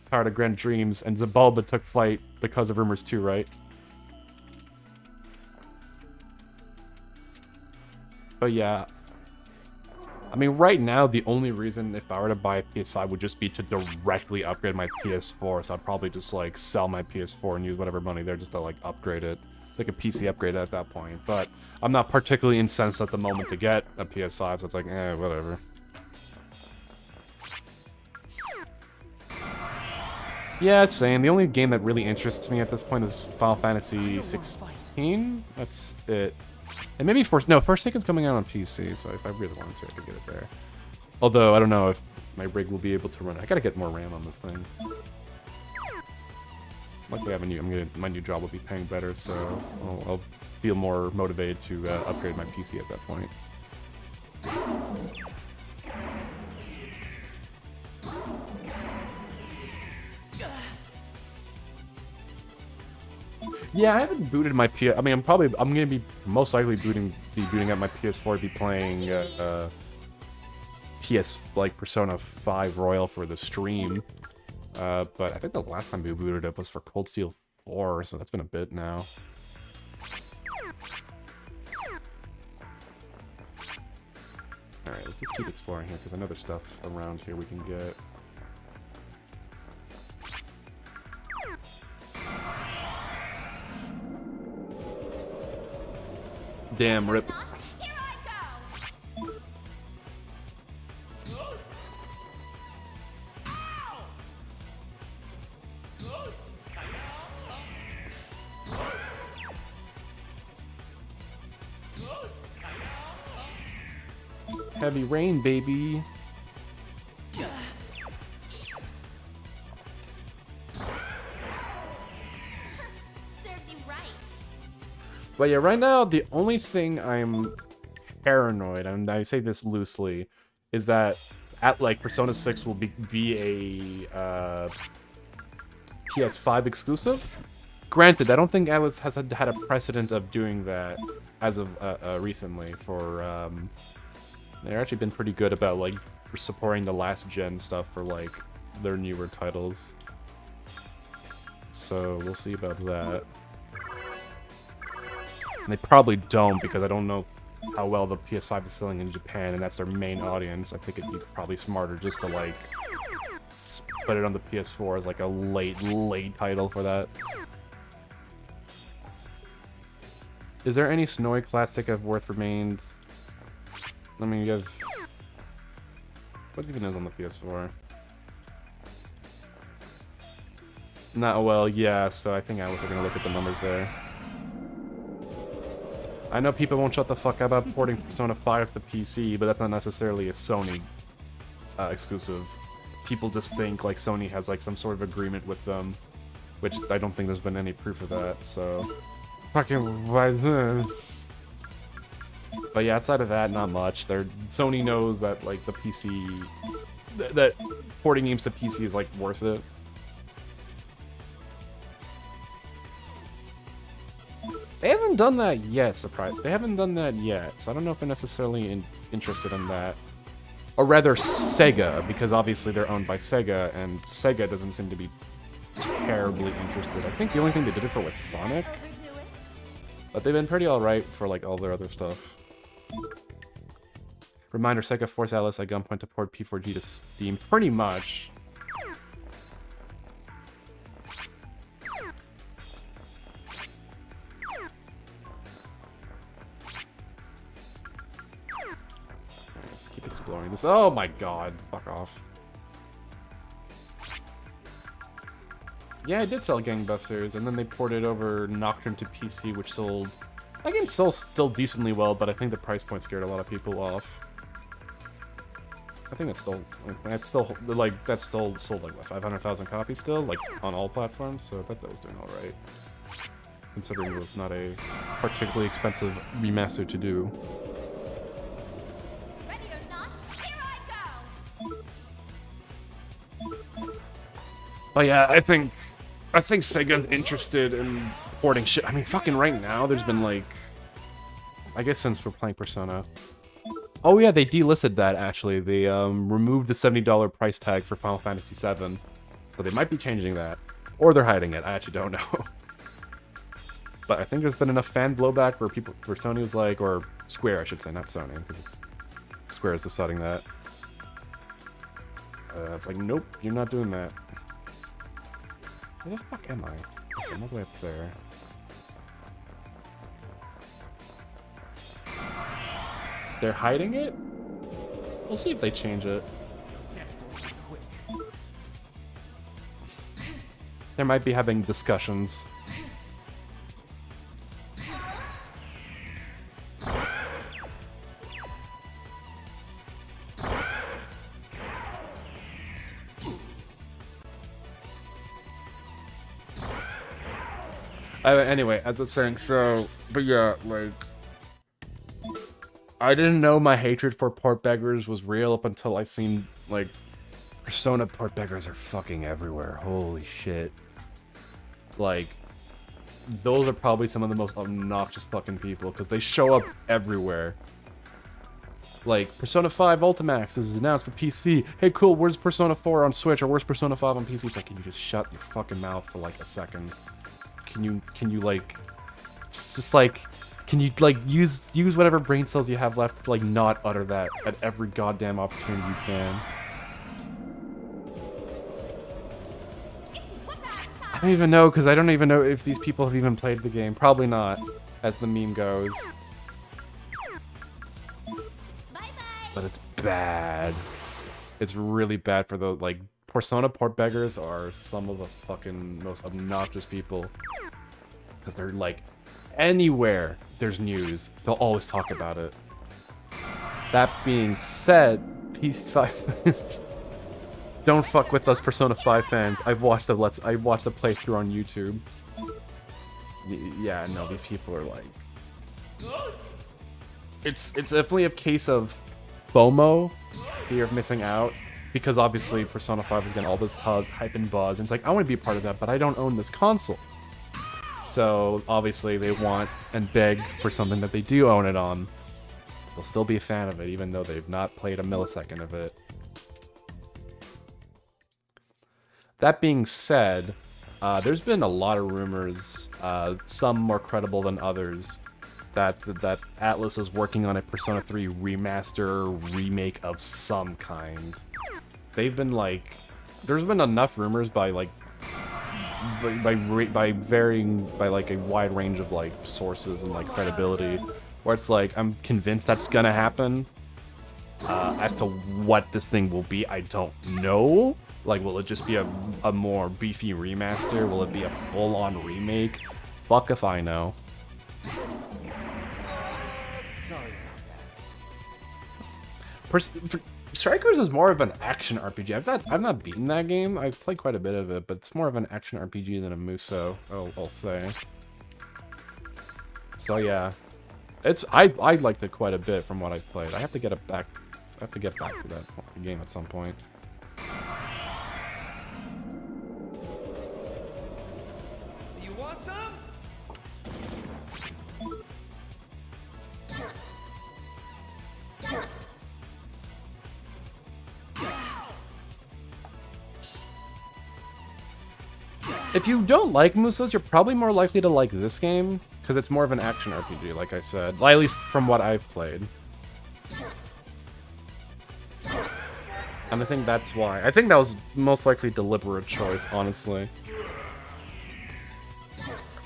power to grant dreams, and Zabalba took flight because of rumors too, right? But yeah. I mean, right now, the only reason if I were to buy a PS5 would just be to directly upgrade my PS4, so I'd probably just, like, sell my PS4 and use whatever money there just to, like, upgrade it. It's like a PC upgrade at that point, but I'm not particularly incensed at the moment to get a PS5, so it's like, whatever. Yeah, same. The only game that really interests me at this point is Final Fantasy 16. That's it. And maybe Forsaken's coming out on PC, so if I really wanted to, I could get it there. Although, I don't know if my rig will be able to run it. I gotta get more RAM on this thing. Luckily, I have my new job will be paying better, so I'll feel more motivated to upgrade my PC at that point. Yeah, I haven't booted my PS. I mean, I'm gonna be most likely booting at my PS4 to be playing like Persona 5 Royal for the stream. But I think the last time we booted up was for Cold Steel 4, so that's been a bit now. Alright, let's just keep exploring here, because I know there's stuff around here we can get. Damn, rip. Heavy rain, baby. Serves you right. But yeah, right now, the only thing I'm paranoid, and I say this loosely, is that at like Persona 6 will be a PS5 exclusive. Granted, I don't think Atlas has had a precedent of doing that as of recently for they've actually been pretty good about like supporting the last gen stuff for like their newer titles. So we'll see about that. And they probably don't, because I don't know how well the PS5 is selling in Japan, and that's their main audience. I think it'd be probably smarter just to like put it on the PS4 as like a late title for that. Is there any Snowy Classic of worth remains? I mean, you have... What even is on the PS4? Not well, yeah, so I think Atlas are gonna look at the numbers there. I know people won't shut the fuck up about porting Persona 5 to PC, but that's not necessarily a Sony exclusive. People just think like Sony has like some sort of agreement with them, which I don't think there's been any proof of that, so... Fucking why? But yeah, outside of that, not much. Sony knows that like the PC, that porting games to PC is like worth it. They haven't done that yet. They haven't done that yet, so I don't know if they're necessarily interested in that. Or rather, Sega, because obviously they're owned by Sega, and Sega doesn't seem to be terribly interested. I think the only thing they did it for was Sonic. But they've been pretty alright for like all their other stuff. Reminder, Sega forced Atlas at gunpoint to port P4G to Steam. Pretty much. Let's keep exploring this. Oh my god. Fuck off. Yeah, I did sell Gangbusters, and then they ported over Nocturne to PC, which sold... That game sold still decently well, but I think the price point scared a lot of people off. I think that's still sold like, what, 500,000 copies still? Like, on all platforms, so I bet that was doing alright. Considering it was not a particularly expensive remaster to do. Ready or not, here I go. But yeah, I think Sega's interested in porting shit. I mean, fucking right now, there's been like... I guess since we're playing Persona. Oh yeah, they delisted that, actually. They removed the $70 price tag for Final Fantasy VII. So they might be changing that. Or they're hiding it, I actually don't know. But I think there's been enough fan blowback where Sony was like... Or Square, I should say, not Sony. Because Square is deciding that. It's like, nope, you're not doing that. Where the fuck am I? Okay, I'm all the way up there. They're hiding it? We'll see if they change it. They might be having discussions. Anyway, as I was saying, so, but yeah, like, I didn't know my hatred for port beggars was real up until I seen, like, Persona port beggars are fucking everywhere. Holy shit. Like, those are probably some of the most obnoxious fucking people, because they show up everywhere. Like, Persona 5 Ultimax is announced for PC. Hey, cool, where's Persona 4 on Switch, or where's Persona 5 on PC? It's like, can you just shut your fucking mouth for, like, a second? Can you, like... Just, like... Can you, like, use whatever brain cells you have left to, like, not utter that at every goddamn opportunity you can? I don't even know, because I don't even know if these people have even played the game. Probably not, as the meme goes. But it's bad. It's really bad for the, like, Persona port beggars are some of the fucking most obnoxious people. Because they're, like, anywhere there's news, they'll always talk about it. That being said, PS5 don't fuck with us Persona 5 fans. I watched the playthrough on YouTube. Yeah, no, these people are like... It's definitely a case of FOMO, fear of missing out, because obviously Persona 5 is getting all this hype and buzz, and it's like, I want to be a part of that, but I don't own this console. So, obviously, they want and beg for something that they do own it on. They'll still be a fan of it, even though they've not played a millisecond of it. That being said, there's been a lot of rumors, some more credible than others, that Atlus is working on a Persona 3 remaster, remake of some kind. They've been like, there's been enough rumors by like, by like a wide range of like sources and like credibility, where it's like I'm convinced that's gonna happen. As to what this thing will be, I don't know. Like, will it just be a more beefy remaster? Will it be a full-on remake? Fuck if I know. Sorry. Strikers is more of an action RPG. I've not beaten that game. I've played quite a bit of it, but it's more of an action RPG than a Muso, I'll say. So yeah, I liked it quite a bit from what I've played. I have to get back to that game at some point. You want some? If you don't like Musos, you're probably more likely to like this game, because it's more of an action RPG, like I said. At least from what I've played. And I think that's why. I think that was most likely deliberate choice, honestly.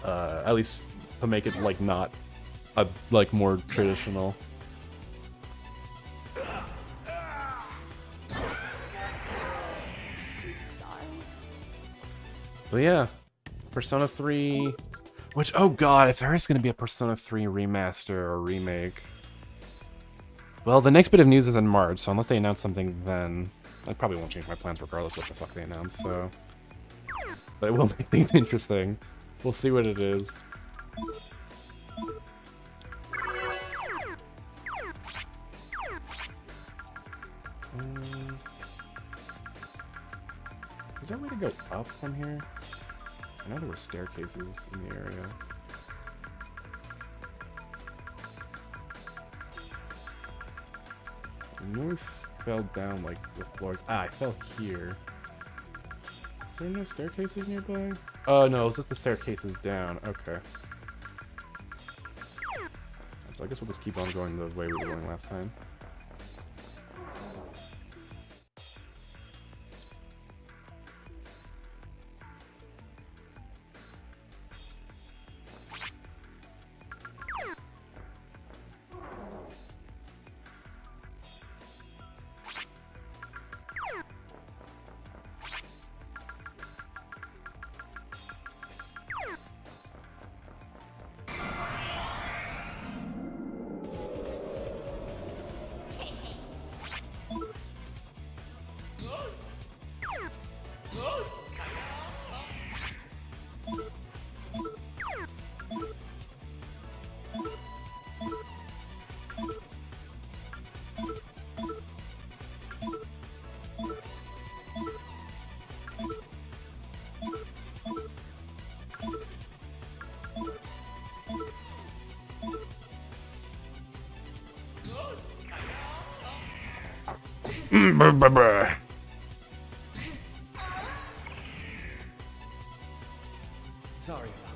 At least to make it, like, not like, more traditional. But yeah, Persona 3, which, oh god, if there is going to be a Persona 3 remaster or remake. Well, the next bit of news is in March, so unless they announce something then, I probably won't change my plans regardless what the fuck they announce, so. But it will make things interesting. We'll see what it is. Is there a way to go up from here? I know there were staircases in the area. I know we fell down, like, the floors. Ah, I fell here. Are there no staircases nearby? Oh, no, it's just the staircases down. Okay. So I guess we'll just keep on going the way we were going last time. Sorry about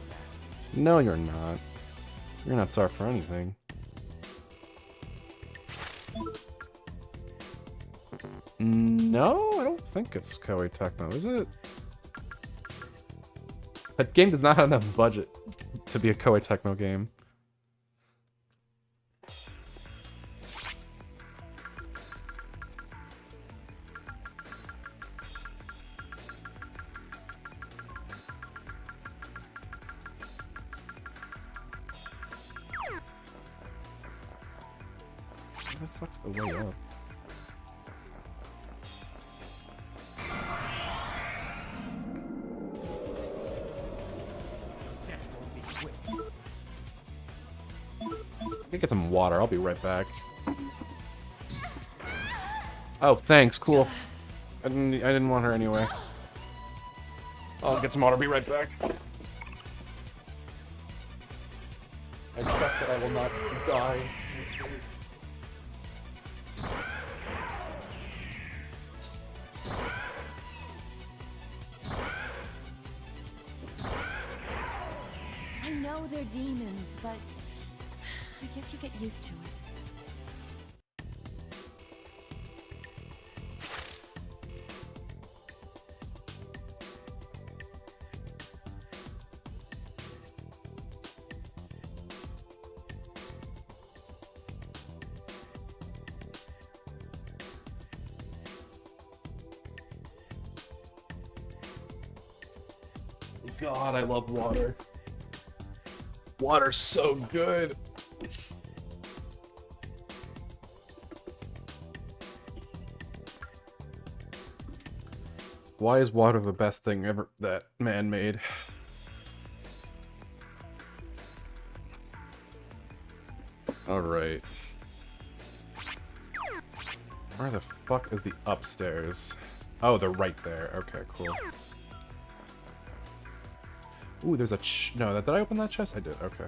that. No, you're not. You're not sorry for anything. No, I don't think it's Koei Tecmo, is it? That game does not have enough budget to be a Koei Tecmo game. Where the fuck's the way up? Death won't be quick. I can get some water. I'll be right back. Oh, thanks. Cool. I didn't want her anyway. I'll get some water. Be right back. I trust that I will not die. I know they're demons, but I guess you get used to it. God, I love water. Water's so good. Why is water the best thing ever that man made? Alright. Where the fuck is the upstairs? Oh, they're right there. Okay, cool. Ooh, there's a no, did I open that chest? I did, okay.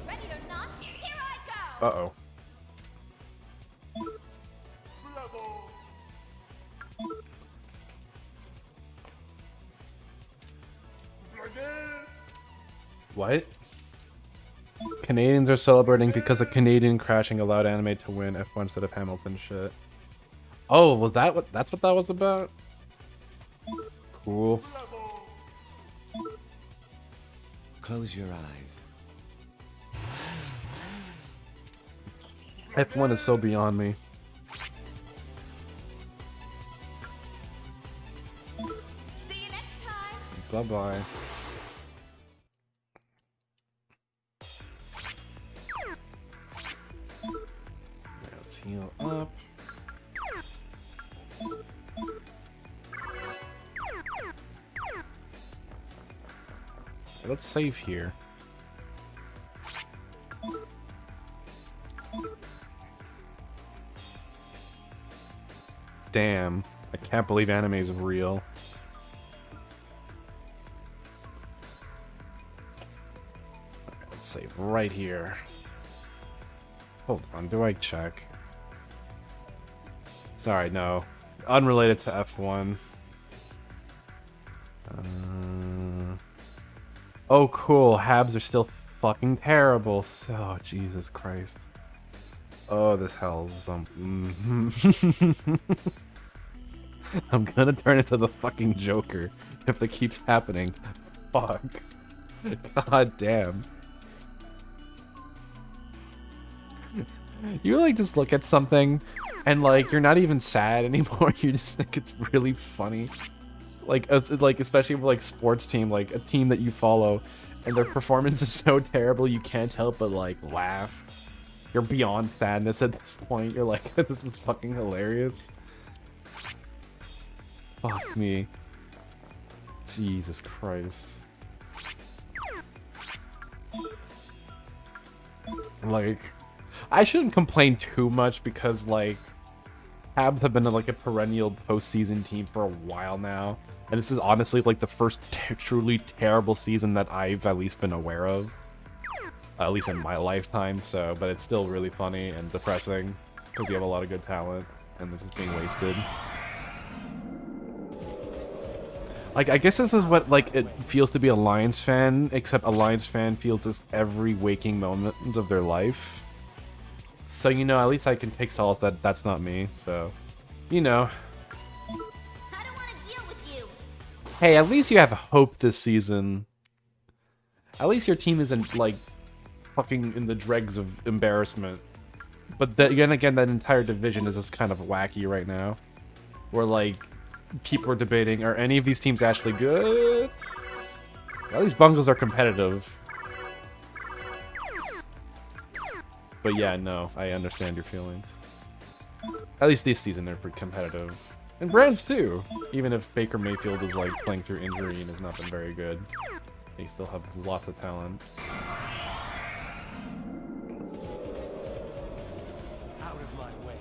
Ready or not, here I go! Uh-oh. What? Canadians are celebrating because a Canadian crashing allowed anime to win F1 instead of Hamilton shit. Oh, was that what? That's what that was about? Cool. Close your eyes. F1 is so beyond me. See you next time! Bye-bye. Let's heal up. Let's save here. Damn. I can't believe anime is real. Let's save right here. Hold on, do I check? Sorry, no. Unrelated to F1. Oh, cool. Habs are still fucking terrible. So, Jesus Christ. Oh, this hell's I'm gonna turn into the fucking Joker if it keeps happening. Fuck. God damn. You like just look at something and like you're not even sad anymore. You just think it's really funny. Like especially for like sports team, like a team that you follow, and their performance is so terrible you can't help but like laugh. You're beyond sadness at this point. You're like, this is fucking hilarious. Fuck me. Jesus Christ. Like, I shouldn't complain too much because like Habs have been like a perennial postseason team for a while now. And this is honestly like the first truly terrible season that I've at least been aware of. at least in my lifetime. So, but it's still really funny and depressing because we have a lot of good talent, and this is being wasted. Like, I guess this is what, like, it feels to be a Lions fan, except a Lions fan feels this every waking moment of their life. So, you know, at least I can take solace that that's not me, so, you know. I don't want to deal with you. Hey, at least you have hope this season. At least your team isn't, like, fucking in the dregs of embarrassment. But then again, that entire division is just kind of wacky right now. Where, like, people are debating, are any of these teams actually good? At least Bungles are competitive. But yeah, no, I understand your feeling. At least this season they're pretty competitive. And Browns too! Even if Baker Mayfield is like playing through injury and has not been very good. They still have lots of talent. Out of my way.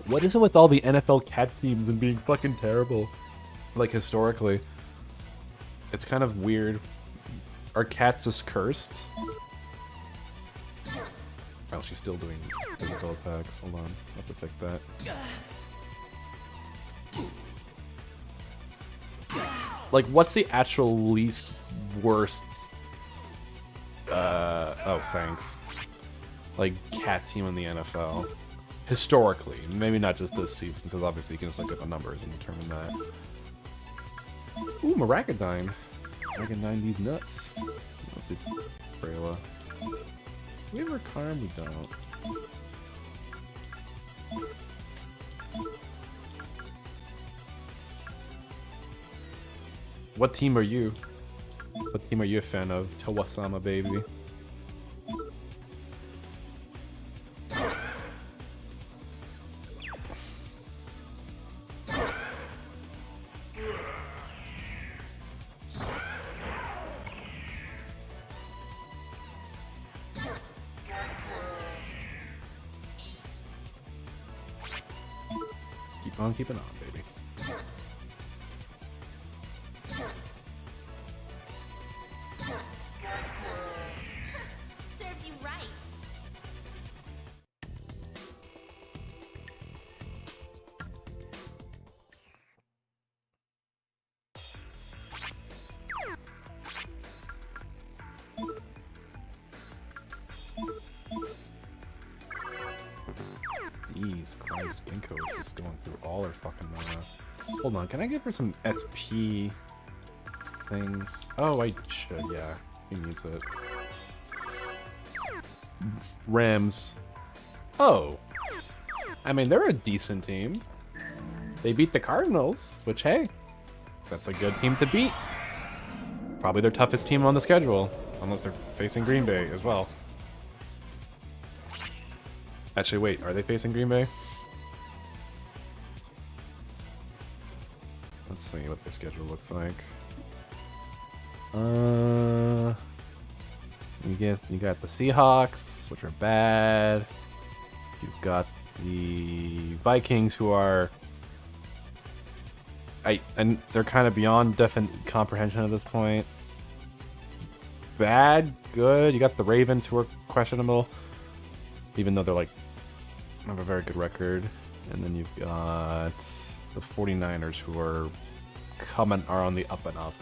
What is it with all the NFL cat teams and being fucking terrible? Like, historically. It's kind of weird. Are cats just cursed? Oh, she's still doing physical attacks. Hold on. I have to fix that. Like, what's the actual least worst... oh, thanks. Like, cat team in the NFL? Historically, maybe not just this season, because obviously you can just look at the numbers and determine that. Ooh, Maragadine. Maragadine these nuts. Let's see, Frayla. Do we have Ricard? We don't. What team are you? What team are you a fan of? Tawasama, baby. Keep on baby. Serves you right. Jeez Christ, Binko is just going through all her fucking mana. Hold on, can I give her some SP things? Oh, I should, yeah. He needs it. Rams. Oh. I mean, they're a decent team. They beat the Cardinals, which, hey, that's a good team to beat. Probably their toughest team on the schedule, unless they're facing Green Bay as well. Actually, wait, are they facing Green Bay? Let's see what their schedule looks like. You got the Seahawks, which are bad. You've got the Vikings, who are... and they're kind of beyond definite comprehension at this point. Bad, good. You got the Ravens, who are questionable, even though they're like have a very good record. And then you've got the 49ers, who are on the up and up.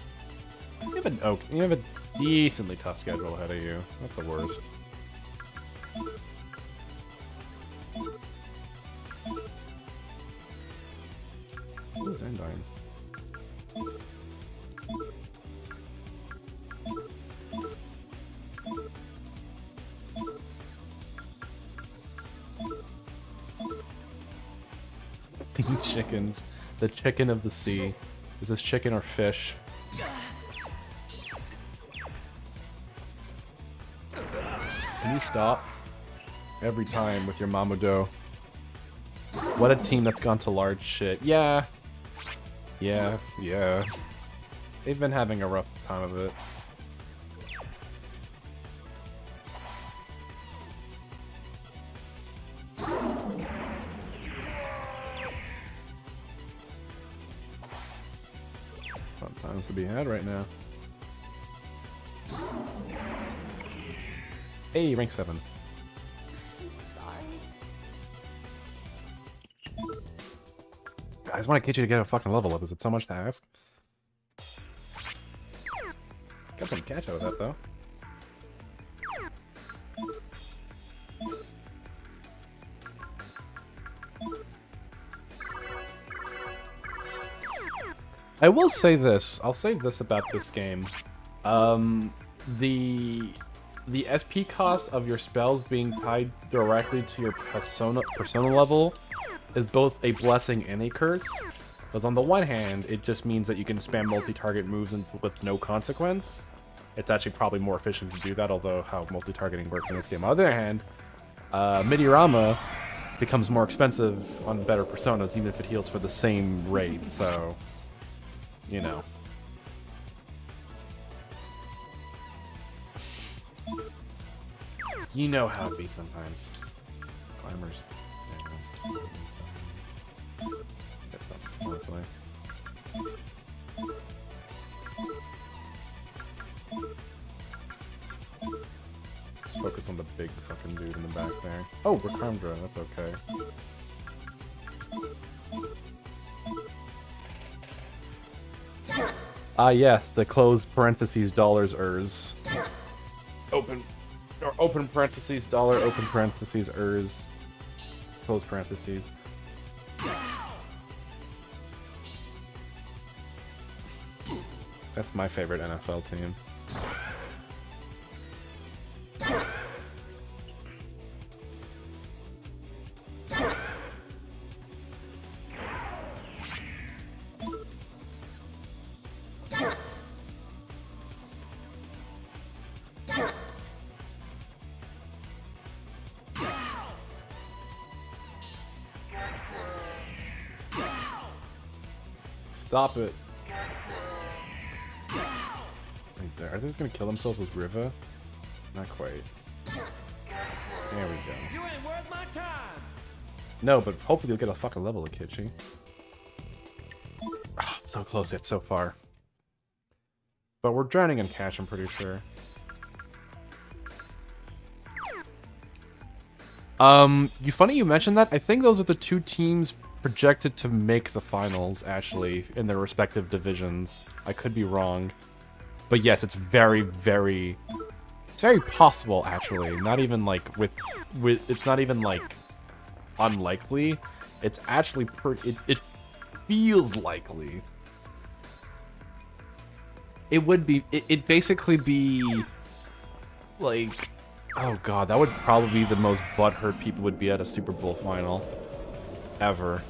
You have a decently tough schedule ahead of you. Not the worst. Ooh, Dandine. Chickens. The chicken of the sea. Is this chicken or fish? Can you stop? Every time with your Mamudo. What a team that's gone to large shit. Yeah. Yeah. They've been having a rough time of it. Fun times to be had right now. Hey, rank 7. I'm sorry. I just want to get you to get a fucking level up. Is it so much to ask? Got some catch out of that, though. I will say this. I'll say this about this game. The SP cost of your spells being tied directly to your persona level is both a blessing and a curse. Because on the one hand, it just means that you can spam multi-target moves with no consequence. It's actually probably more efficient to do that, although how multi-targeting works in this game. On the other hand, Midirama becomes more expensive on better personas, even if it heals for the same rate, so... You know. You know how it be sometimes. Climbers. Honestly. Let's focus on the big fucking dude in the back there. Oh, Rakandra, that's okay. Ah, yes, the closed parentheses dollars ers. Open, or open parentheses dollar, open parentheses ers. Close parentheses. That's my favorite NFL team. Stop it. Right there. Are they just gonna kill themselves with Riva? Not quite. There we go. You ain't worth my time. No, but hopefully you'll get a fucking level of Kitchi. Oh, so close yet so far. But we're drowning in cash, I'm pretty sure. Funny you mentioned that. I think those are the two teams projected to make the finals, actually, in their respective divisions. I could be wrong. But yes, it's very, very... It's very possible, actually. Not even, like, it's not even, like, unlikely. It's actually it feels likely. It would be... It'd basically be... Like... Oh god, that would probably be the most butthurt people would be at a Super Bowl final. Ever.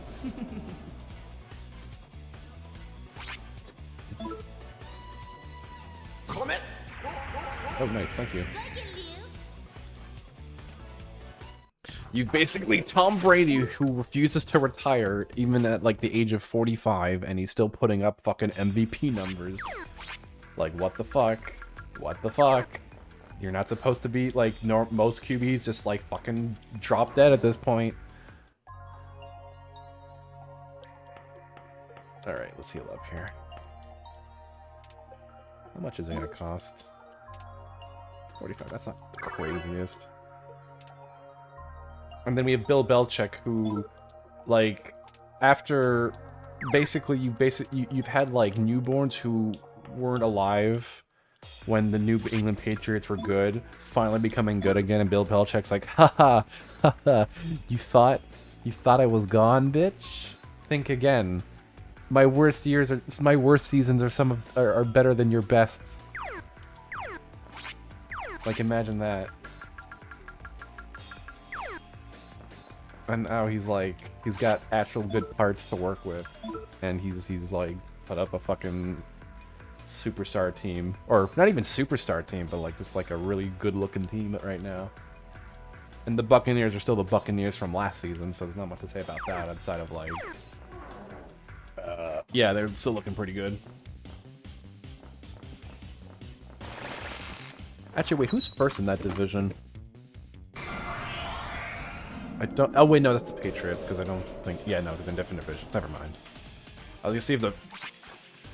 Oh, nice, thank you. You basically Tom Brady, who refuses to retire even at like the age of 45, and he's still putting up fucking MVP numbers. Like, what the fuck? What the fuck? You're not supposed to be like most QBs just like fucking drop dead at this point. Alright, let's heal up here. How much is it gonna cost? 45, that's not the craziest. And then we have Bill Belichick, who, like, after basically you've had like newborns who weren't alive when the New England Patriots were good, finally becoming good again, and Bill Belichick's like, haha, haha, you thought I was gone, bitch? Think again. My worst seasons are better than your best. Like, imagine that. And now he's got actual good parts to work with, and he's like put up a fucking superstar team, or not even superstar team, but like just like a really good looking team right now. And the Buccaneers are still the Buccaneers from last season, so there's not much to say about that outside of like, yeah, they're still looking pretty good. Actually, wait, who's first in that division? I don't. Oh wait, no, that's the Patriots, because I don't think. Yeah, no, because in different divisions. Never mind. I was gonna see if the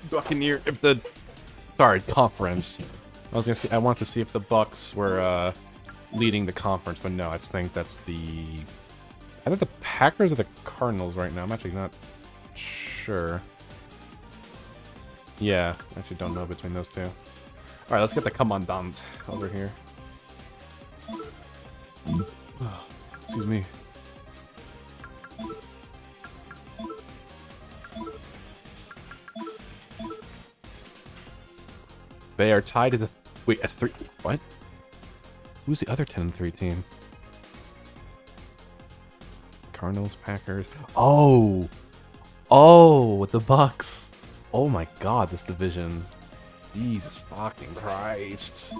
Buccaneer, sorry, conference. I was gonna see. I wanted to see if the Bucks were leading the conference, but no, I think that's the... either the Packers or the Cardinals right now. I'm actually not sure. Yeah, I actually don't know between those two. Alright, let's get the Commandant over here. Excuse me. They are tied to the... wait, a 3... what? Who's the other 10-3 team? Cardinals, Packers... oh! Oh, the Bucks! Oh my god, this division. Jesus fucking Christ.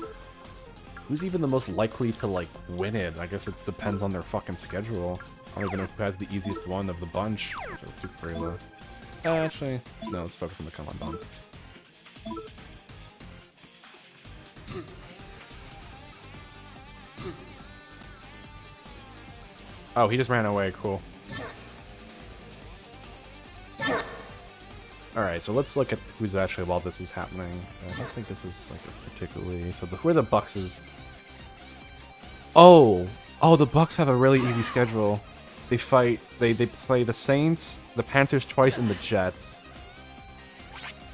Who's even the most likely to, like, win it? I guess it depends on their fucking schedule. I don't even know who has the easiest one of the bunch. Let's do Freela. Actually, no, let's focus on the Commandant. Oh, he just ran away. Cool. Alright, so let's look at who's actually while this is happening. I don't think this is like a particularly... so who are the Bucks is... oh! Oh, the Bucks have a really easy schedule. They fight... They play the Saints, the Panthers twice, and the Jets.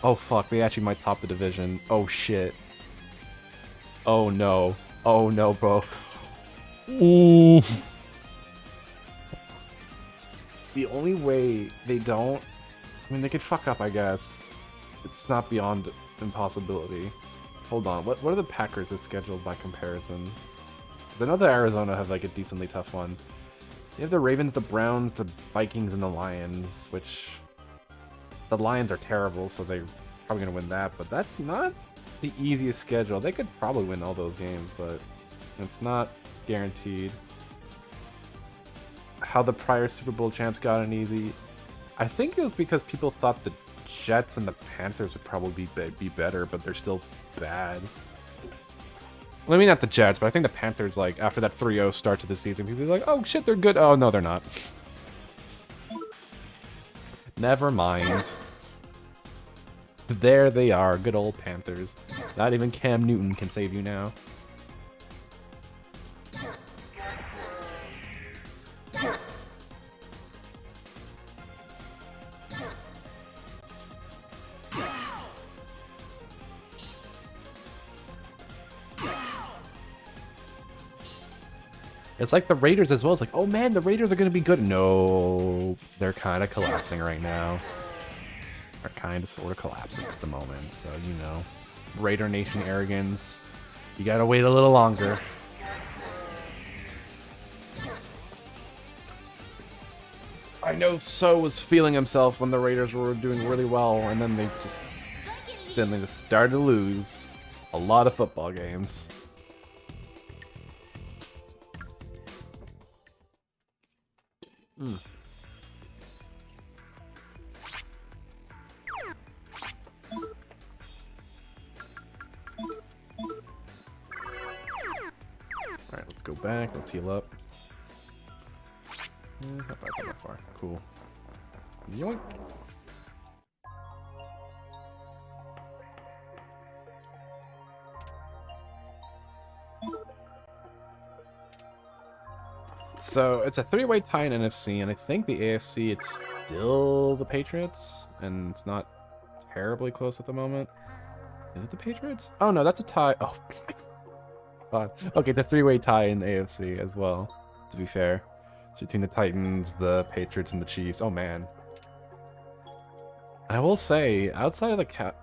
Oh fuck, they actually might top the division. Oh shit. Oh no. Oh no, bro. Ooh. The only way they don't... I mean, they could fuck up, I guess. It's not beyond impossibility. Hold on, what are the Packers' scheduled by comparison? Because I know that Arizona have, like, a decently tough one. They have the Ravens, the Browns, the Vikings, and the Lions, which... the Lions are terrible, so they're probably going to win that, but that's not the easiest schedule. They could probably win all those games, but it's not guaranteed. How the prior Super Bowl champs got an easy... I think it was because people thought the Jets and the Panthers would probably be better, but they're still bad. Well, I mean, not the Jets, but I think the Panthers, like, after that 3-0 start to the season, people are like, oh shit, they're good. Oh, no, they're not. Never mind. There they are, good old Panthers. Not even Cam Newton can save you now. It's like the Raiders as well. It's like, oh man, the Raiders are going to be good. No, they're kind of collapsing right now. They're kind of sort of collapsing at the moment. So, you know, Raider Nation arrogance. You got to wait a little longer. I know So was feeling himself when the Raiders were doing really well, and then they just started to lose a lot of football games. Alright, let's go back. Let's heal up. Not far. Cool. Yoink. So it's a three-way tie in NFC, and I think the AFC, it's still the Patriots, and it's not terribly close at the moment. Is it the Patriots? Oh no, that's a tie. Oh, God. Okay, the three-way tie in the AFC as well, to be fair. It's between the Titans, the Patriots, and the Chiefs. Oh man. I will say, outside of the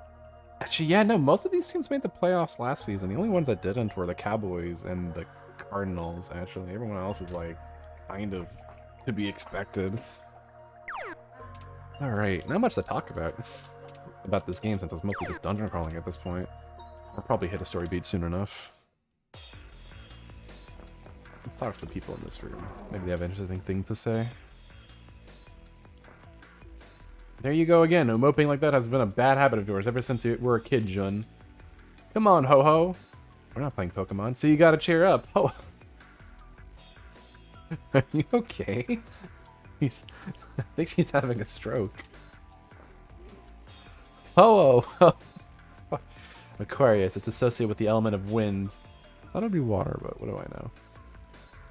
actually, yeah, no, most of these teams made the playoffs last season. The only ones that didn't were the Cowboys and the Cardinals, actually. Everyone else is, like, kind of to be expected. Alright, not much to talk about this game, since it's mostly just dungeon crawling at this point. We'll probably hit a story beat soon enough. Let's talk to the people in this room. Maybe they have interesting things to say. There you go again. Moping like that has been a bad habit of yours ever since you were a kid, Jun. Come on, Ho-Ho. We're not playing Pokemon, so you gotta cheer up. Ho. Are you okay? I think she's having a stroke. Ho-Oh. Aquarius. It's associated with the element of wind. Thought it'd be water, but what do I know?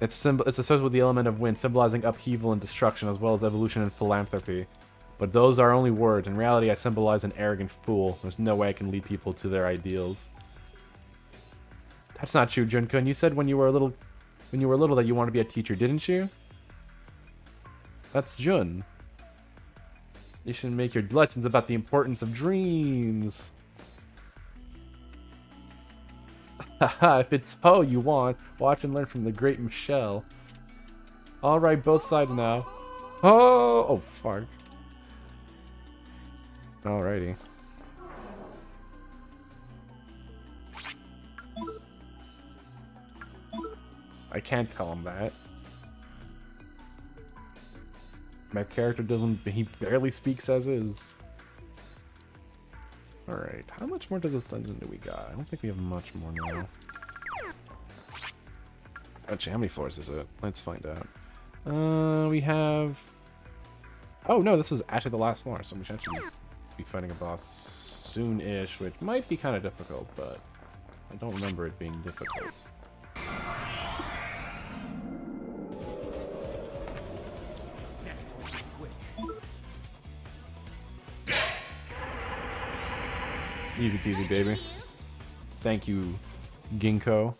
It's associated with the element of wind, symbolizing upheaval and destruction, as well as evolution and philanthropy. But those are only words. In reality, I symbolize an arrogant fool. There's no way I can lead people to their ideals. That's not true, Junkun. You said when you were little that you wanted to be a teacher, didn't you? That's Jun. You should make your lessons about the importance of dreams. Haha, if it's ho you want, watch and learn from the great Michelle. Alright, both sides now. Oh, fuck. Alrighty. I can't tell him that. My character he barely speaks as is. Alright, how much more to this dungeon do we got? I don't think we have much more now. Actually, how many floors is it? Let's find out. We have... Oh no, this was actually the last floor, so we should actually be fighting a boss soon-ish, which might be kind of difficult, but I don't remember it being difficult. Easy peasy, baby. Thank you, Ginkgo.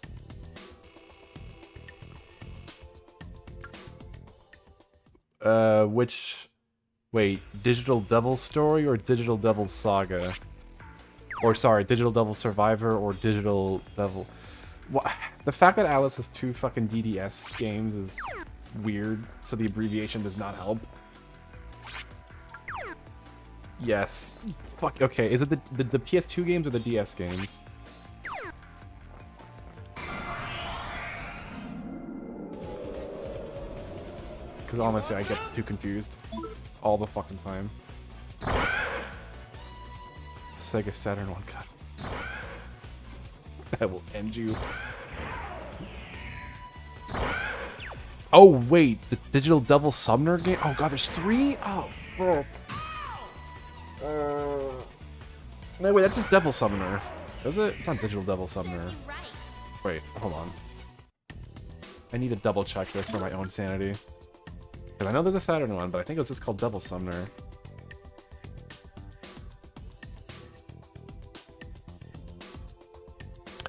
Wait, Digital Devil's Story or Digital Devil's Saga? Or sorry, Digital Devil Survivor or Digital Devil... What? The fact that Alice has 2 fucking DDS games is weird, so the abbreviation does not help. Yes. Fuck, okay, is it the PS2 games or the DS games? Because honestly, I get too confused all the fucking time. Sega Saturn 1 cut. That will end you. Oh, wait, the Digital Devil Summoner game? Oh god, there's 3? Oh, fuck. No, wait, that's just Devil Summoner. Is it? It's not Digital Devil Summoner. Wait, hold on. I need to double check this for my own sanity. Because I know there's a Saturn one, but I think it was just called Devil Summoner.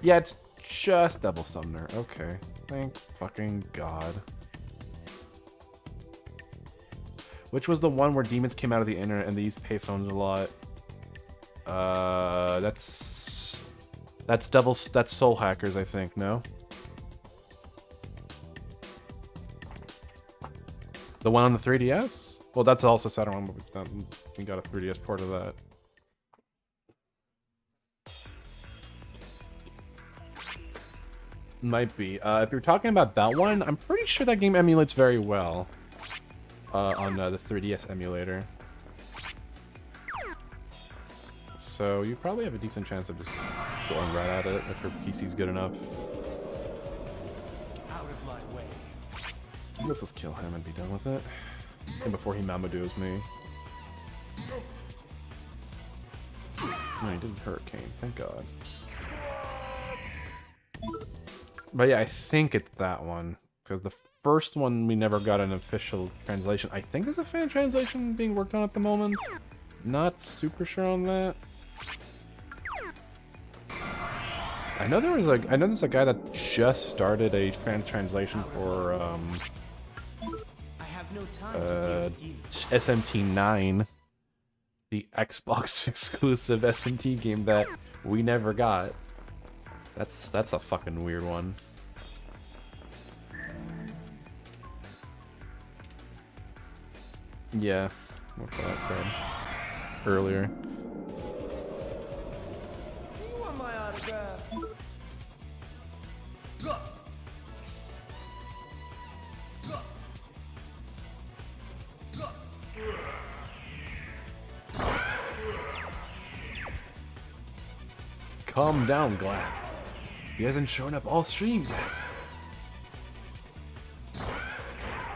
Yeah, it's just Devil Summoner. Okay. Thank fucking God. Which was the one where demons came out of the internet and they used payphones a lot? That's Soul Hackers, I think, no? The one on the 3DS? Well, that's also Saturn one, but we got a 3DS port of that. Might be. If you're talking about that one, I'm pretty sure that game emulates very well on the 3DS emulator. So you probably have a decent chance of just going right at it if your PC's good enough. Out of my way. Let's just kill him and be done with it. And before he Mamadoos me. No, he didn't Hurricane, thank God. But yeah, I think it's that one. Because the first one, we never got an official translation. I think there's a fan translation being worked on at the moment. Not super sure on that. I know there's a guy that just started a fan translation for I have no time to deal with you. SMT9, the Xbox exclusive SMT game that we never got. That's a fucking weird one. Yeah, that's what I said earlier. Do you want my autograph? Go. Go. Go. Calm down, Glad. He hasn't shown up all stream yet.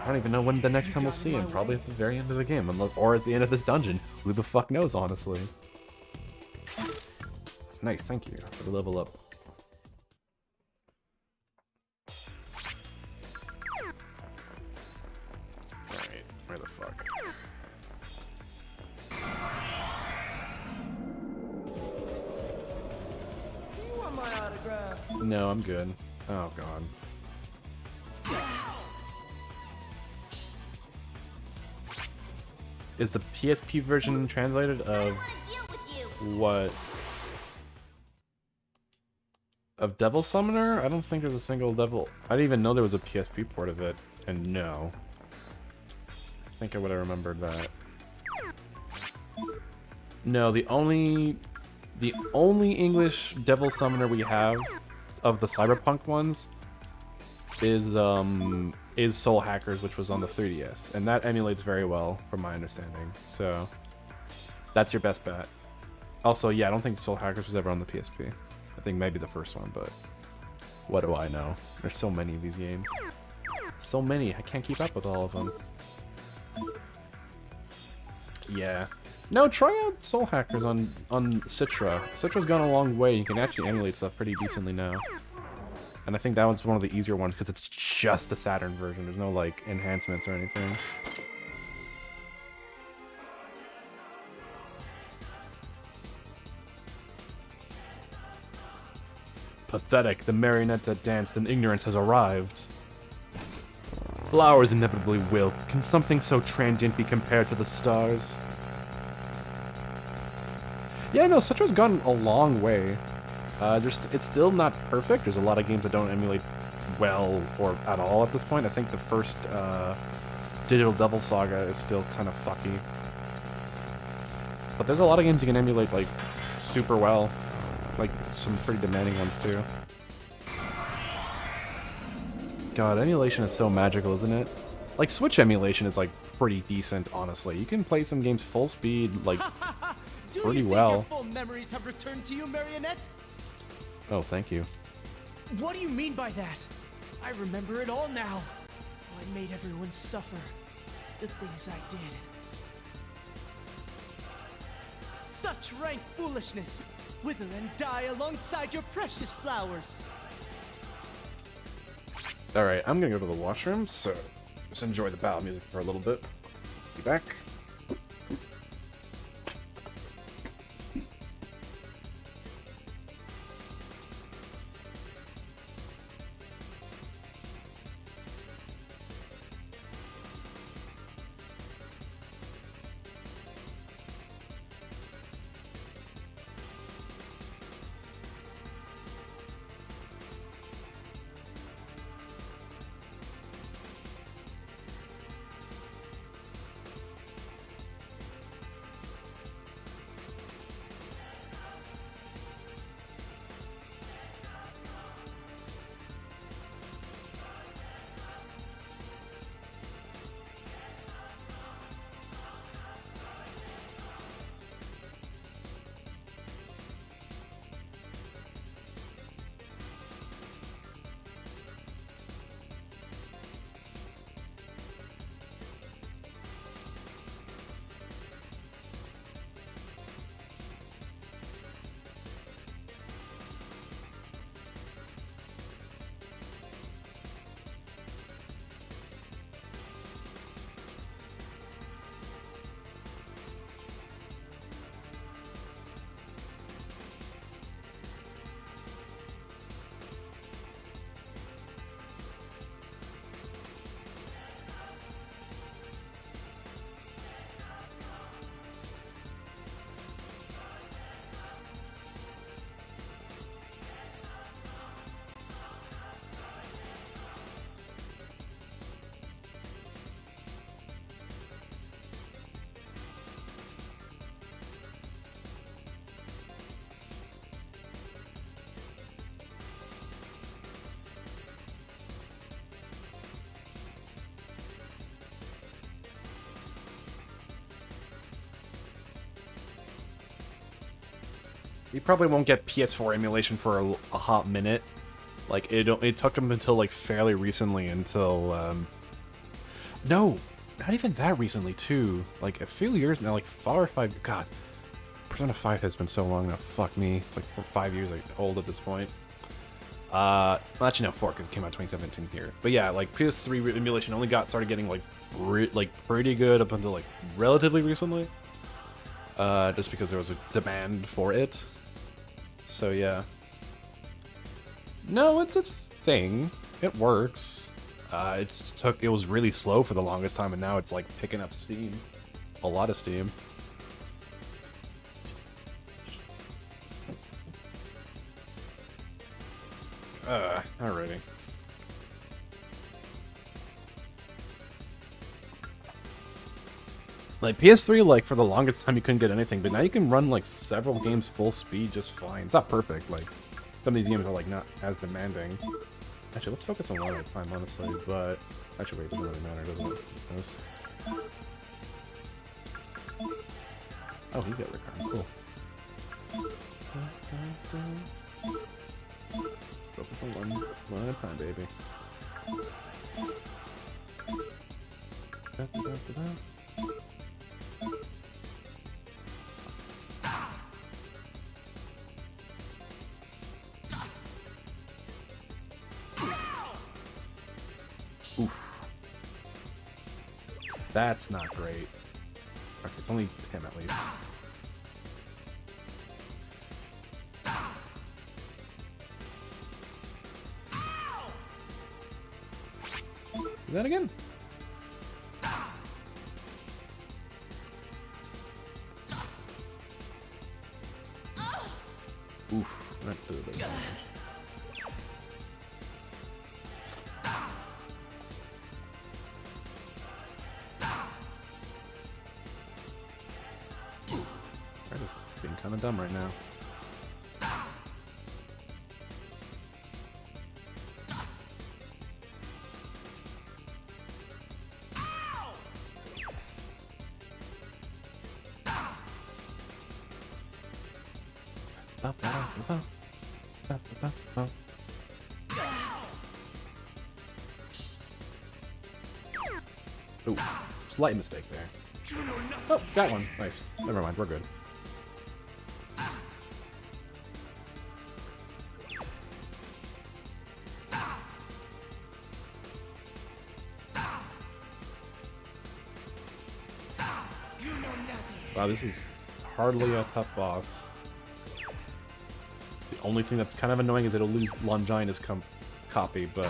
I don't even know when the next time we'll see him. Probably at the very end of the game, or at the end of this dungeon. Who the fuck knows, honestly. Nice, thank you for the level up. my autograph. No, I'm good. Oh god. Is the PSP version translated I don't of want to deal with you. what? Of Devil Summoner? I don't think there's a single Devil. I didn't even know there was a PSP port of it. And no. I think I would have remembered that. No, the only English Devil Summoner we have of the Cyberpunk ones is Soul Hackers, which was on the 3DS, and that emulates very well from my understanding. So that's your best bet. Also, yeah, I don't think Soul Hackers was ever on the PSP. I think maybe the first one, but what do I know? There's so many of these games. So many, I can't keep up with all of them. Yeah. No, try out Soul Hackers on Citra. Citra's gone a long way. You can actually emulate stuff pretty decently now. And I think that one's one of the easier ones because it's just the Saturn version. There's no, like, enhancements or anything. Pathetic. The marionette that danced in ignorance has arrived. Flowers inevitably wilt. Can something so transient be compared to the stars? Yeah, no, Citra's gone a long way. It's still not perfect. There's a lot of games that don't emulate well or at all at this point. I think the first Digital Devil Saga is still kind of fucky. But there's a lot of games you can emulate, like, super well. Like, some pretty demanding ones, too. God, emulation is so magical, isn't it? Like, Switch emulation is, like, pretty decent, honestly. You can play some games full speed, like, pretty well. Your full memories have returned to you, Marionette? Oh, thank you. What do you mean by that? I remember it all now. How I made everyone suffer. The things I did. Such rank foolishness! Wither and die alongside your precious flowers. Alright, I'm gonna go to the washroom, so just enjoy the battle music for a little bit. Be back. You probably won't get PS4 emulation for a hot minute. Like, it took them until, like, fairly recently until, no, not even that recently, too. Like, a few years now, like, 4 or 5, God. Persona 5 has been so long now, fuck me. It's like 5 years like, old at this point. Well, actually, no, 4, because it came out 2017 here. But yeah, like, PS3 emulation only started getting, like, pretty good up until, like, relatively recently. Just because there was a demand for it. So yeah. No, it's a thing. It works. It was really slow for the longest time, and now it's like picking up steam. A lot of steam. Alrighty. Like, PS3, like, for the longest time you couldn't get anything, but now you can run, like, several games full speed just fine. It's not perfect, like, some of these games are, like, not as demanding. Actually, let's focus on one at a time, honestly, but... Actually, wait, it doesn't really matter, doesn't it? Because... Oh, he's got recurrent, cool. Focus on one at a time, baby. Oof. That's not great. Okay, it's only him at least. Do that again. Oof, that did a bit of damage. I'm just being kind of dumb right now. Ooh, slight mistake there. Oh, got one. Nice. Never mind, we're good. Wow, this is hardly a tough boss. The only thing that's kind of annoying is it'll lose Longina's copy, but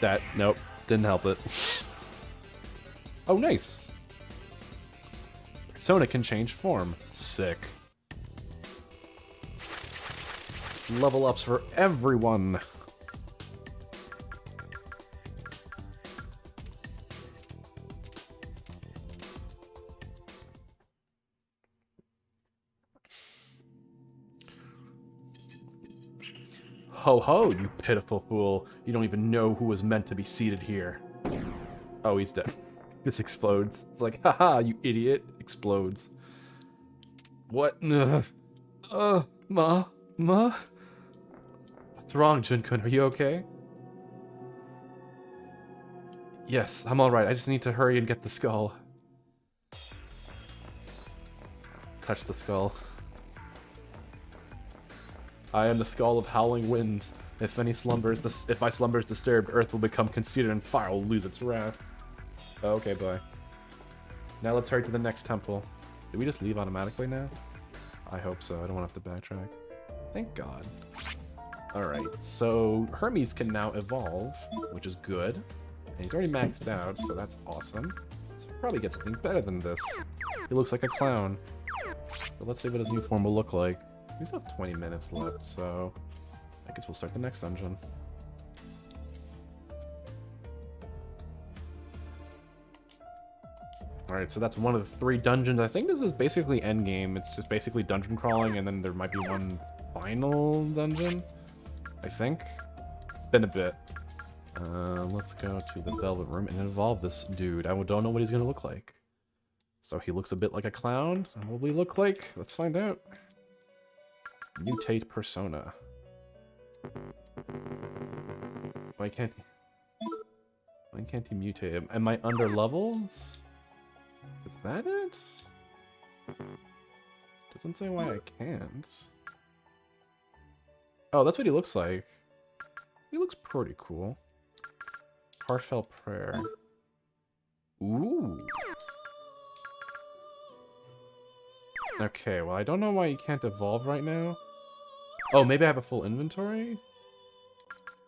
that, nope, didn't help it. Oh, nice. Persona can change form. Sick. Level ups for everyone. Ho ho, you pitiful fool. You don't even know who was meant to be seated here. Oh, he's dead. This explodes. It's like, haha, you idiot. Explodes. What? Ma? What's wrong, Junkun? Are you okay? Yes, I'm alright. I just need to hurry and get the skull. Touch the skull. I am the skull of howling winds. If my slumber is disturbed, earth will become conceited and fire will lose its wrath. Oh, okay, bye. Now let's hurry to the next temple. Did we just leave automatically now? I hope so. I don't want to have to backtrack. Thank God. Alright, so Hermes can now evolve, which is good. And he's already maxed out, so that's awesome. So we'll probably get something better than this. He looks like a clown. But let's see what his new form will look like. We still have 20 minutes left, so I guess we'll start the next dungeon. Alright, so that's one of the 3 dungeons. I think this is basically endgame. It's just basically dungeon crawling, and then there might be one final dungeon, I think. It's been a bit. Let's go to the Velvet Room and evolve this dude. I don't know what he's going to look like. So he looks a bit like a clown. And what will he look like? Let's find out. Mutate persona. Why can't he mutate him? Am I under levels? Is that it? Doesn't say why I can't. Oh, that's what he looks like. He looks pretty cool. Heartfelt prayer. Ooh. Okay, well, I don't know why he can't evolve right now. Oh, maybe I have a full inventory?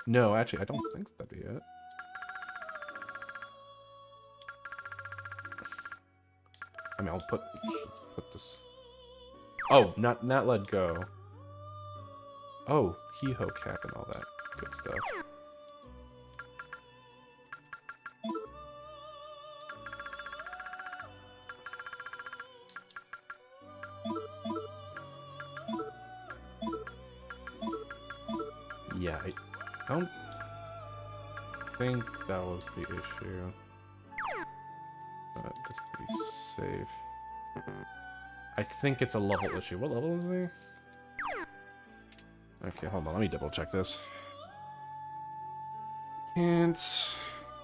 No, actually, I don't think that'd be it. I mean, I'll put this. Oh, not let go. Oh, hee-ho cap and all that good stuff. Yeah, I don't think that was the issue. Just to be safe. I think it's a level issue. What level is he? Okay, hold on. Let me double check this. Can't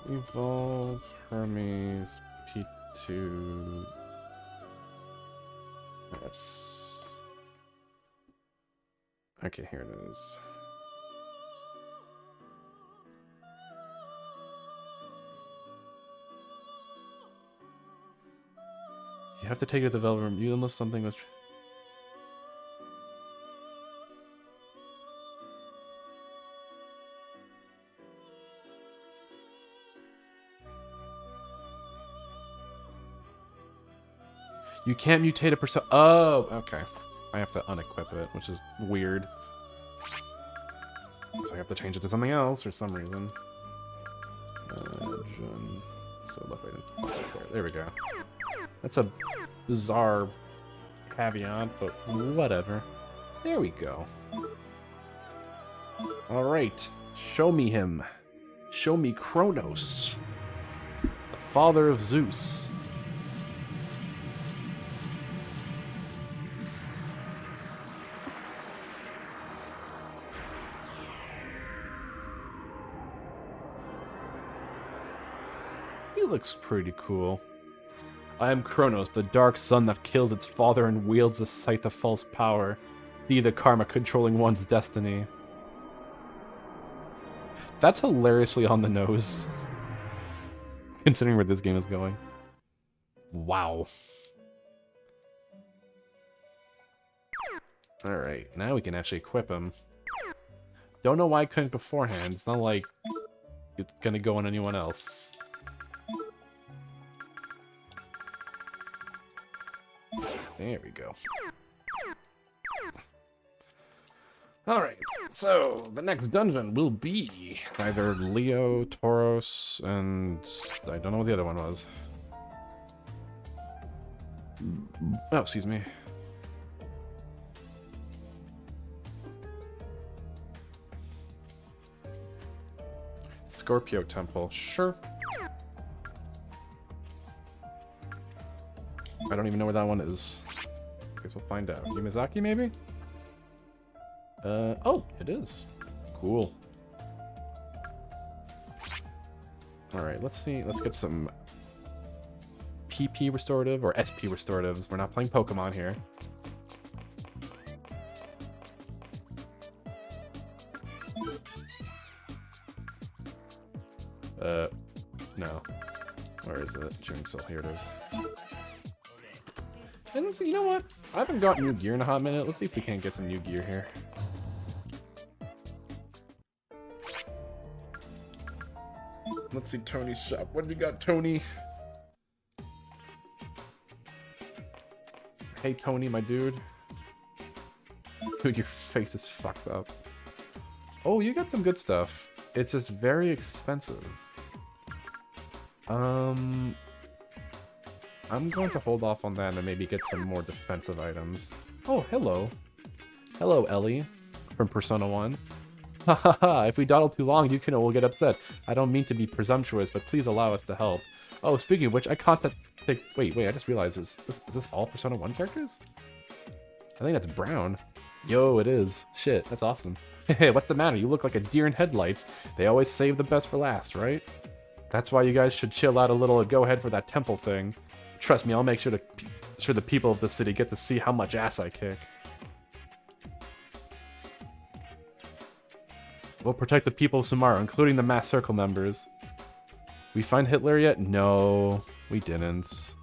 evolve Hermes P2. That's... Okay, here it is. You have to take it to the developer review unless something was... You can't mutate a persona. Oh, okay. I have to unequip it, which is weird. So I have to change it to something else for some reason. So look, wait, there we go. That's a bizarre caveat, but whatever. There we go. Alright. Show me him. Show me Kronos. The father of Zeus. He looks pretty cool. I am Kronos, the dark sun that kills its father and wields the scythe of false power. See the karma controlling one's destiny. That's hilariously on the nose, considering where this game is going. Wow. Alright, now we can actually equip him. Don't know why I couldn't beforehand. It's not like it's gonna go on anyone else. There we go. Alright, so the next dungeon will be either Leo, Tauros, and I don't know what the other one was. Oh, excuse me. Scorpio Temple, sure. I don't even know where that one is. Guess we'll find out. Yamazaki, maybe? Oh, it is. Cool. Alright, let's see. Let's get some PP restorative or SP restoratives. We're not playing Pokemon here. No. Where is it? Jinxel, here it is. And let's see, you know what? I haven't got new gear in a hot minute. Let's see if we can't get some new gear here. Let's see Tony's shop. What do you got, Tony? Hey, Tony, my dude. Dude, your face is fucked up. Oh, you got some good stuff. It's just very expensive. I'm going to hold off on that and maybe get some more defensive items. Oh, hello. Hello, Ellie from Persona 1. Hahaha, if we dawdle too long, Yukino will get upset. I don't mean to be presumptuous, but please allow us to help. Oh, speaking of which, I contacted... Wait, I just realized, is this all Persona 1 characters? I think that's Brown. Yo, it is. Shit, that's awesome. Hey, what's the matter? You look like a deer in headlights. They always save the best for last, right? That's why you guys should chill out a little and go ahead for that temple thing. Trust me, I'll make sure the people of the city get to see how much ass I kick. We'll protect the people of Sumaru, including the Mass Circle members. We find Hitler yet? No, we didn't.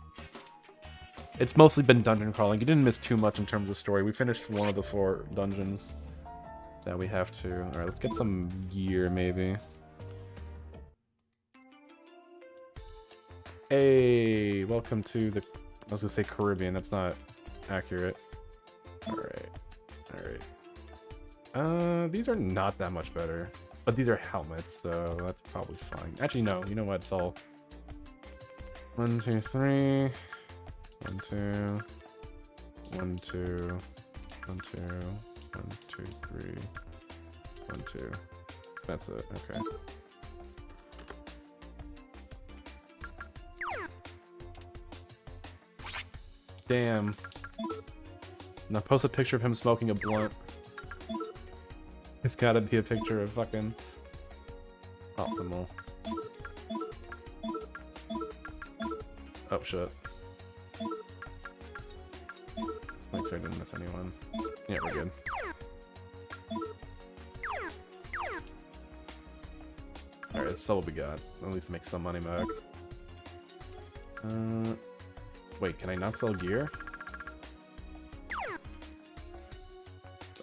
It's mostly been dungeon crawling. You didn't miss too much in terms of story. We finished one of the 4 dungeons. that we have to. Alright, let's get some gear, maybe. Hey, welcome to the... I was gonna say Caribbean, that's not accurate. Alright. Alright. These are not that much better. But these are helmets, so that's probably fine. Actually, no. You know what? It's all... 1, 2, 3. 1, 2. 1, 2. 1, 2. 1, 2, 3. 1, 2. That's it. Okay. Damn. Now post a picture of him smoking a blunt. It's gotta be a picture of fucking optimal. Oh shit. Let's make sure I didn't miss anyone. Yeah, we're good. Alright, that's all we got. At least make some money back. Wait, can I not sell gear?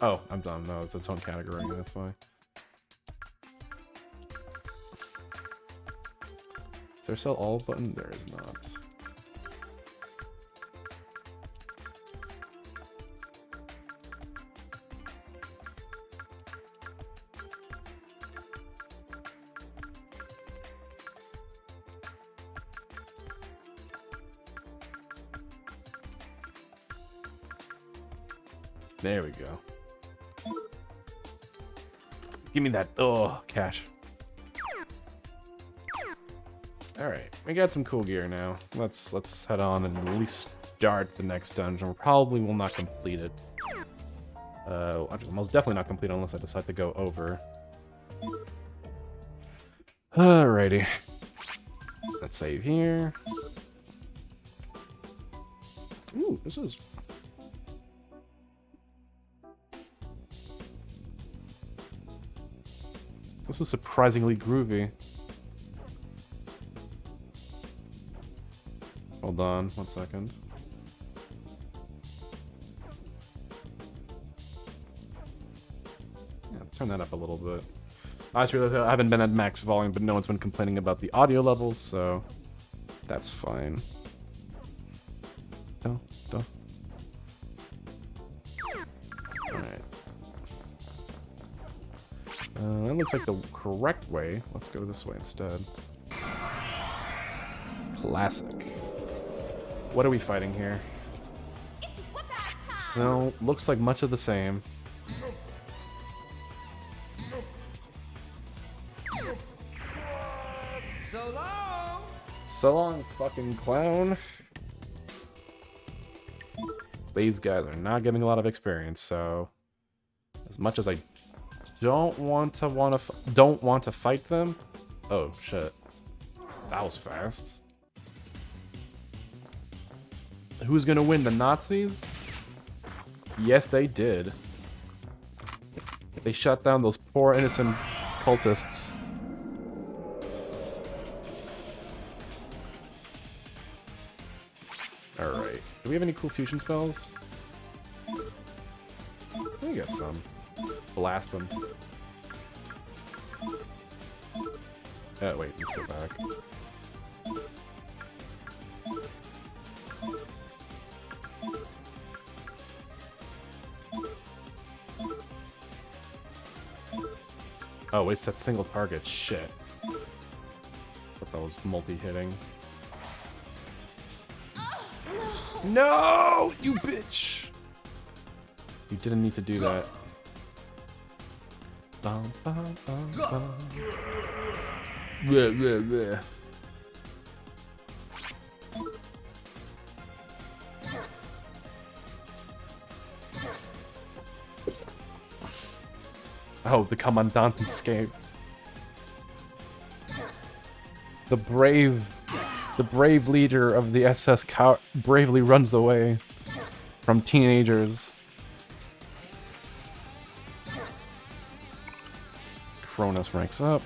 Oh, I'm dumb. No, it's its own category, that's why. Is there a sell all button? There is not. There we go. Give me that, cash. Alright, we got some cool gear now. Let's head on and at least start the next dungeon. We probably will not complete it. Most definitely not complete unless I decide to go over. Alrighty. Let's save here. Ooh, this is... This is surprisingly groovy. Hold on, 1 second. Yeah, turn that up a little bit. I haven't been at max volume, but no one's been complaining about the audio levels, so that's fine. Alright. That looks like the correct way. Let's go this way instead. Classic. What are we fighting here? So, looks like much of the same. So long! So long, fucking clown. These guys are not getting a lot of experience, so... As much as I don't want to fight them. Oh shit, that was fast. Who's gonna win, the Nazis? Yes, they did. They shut down those poor innocent cultists. All right. Do we have any cool fusion spells? We got some. Blast them. Wait, let's go back. Oh, wait, it's that single target. Shit. Thought that was multi-hitting. No! You bitch! You didn't need to do that. Bum, bum, bum, bum. Bleh, bleh, bleh. Oh, the Commandant escaped. The brave leader of the SS bravely runs away from teenagers. Kronos ranks up.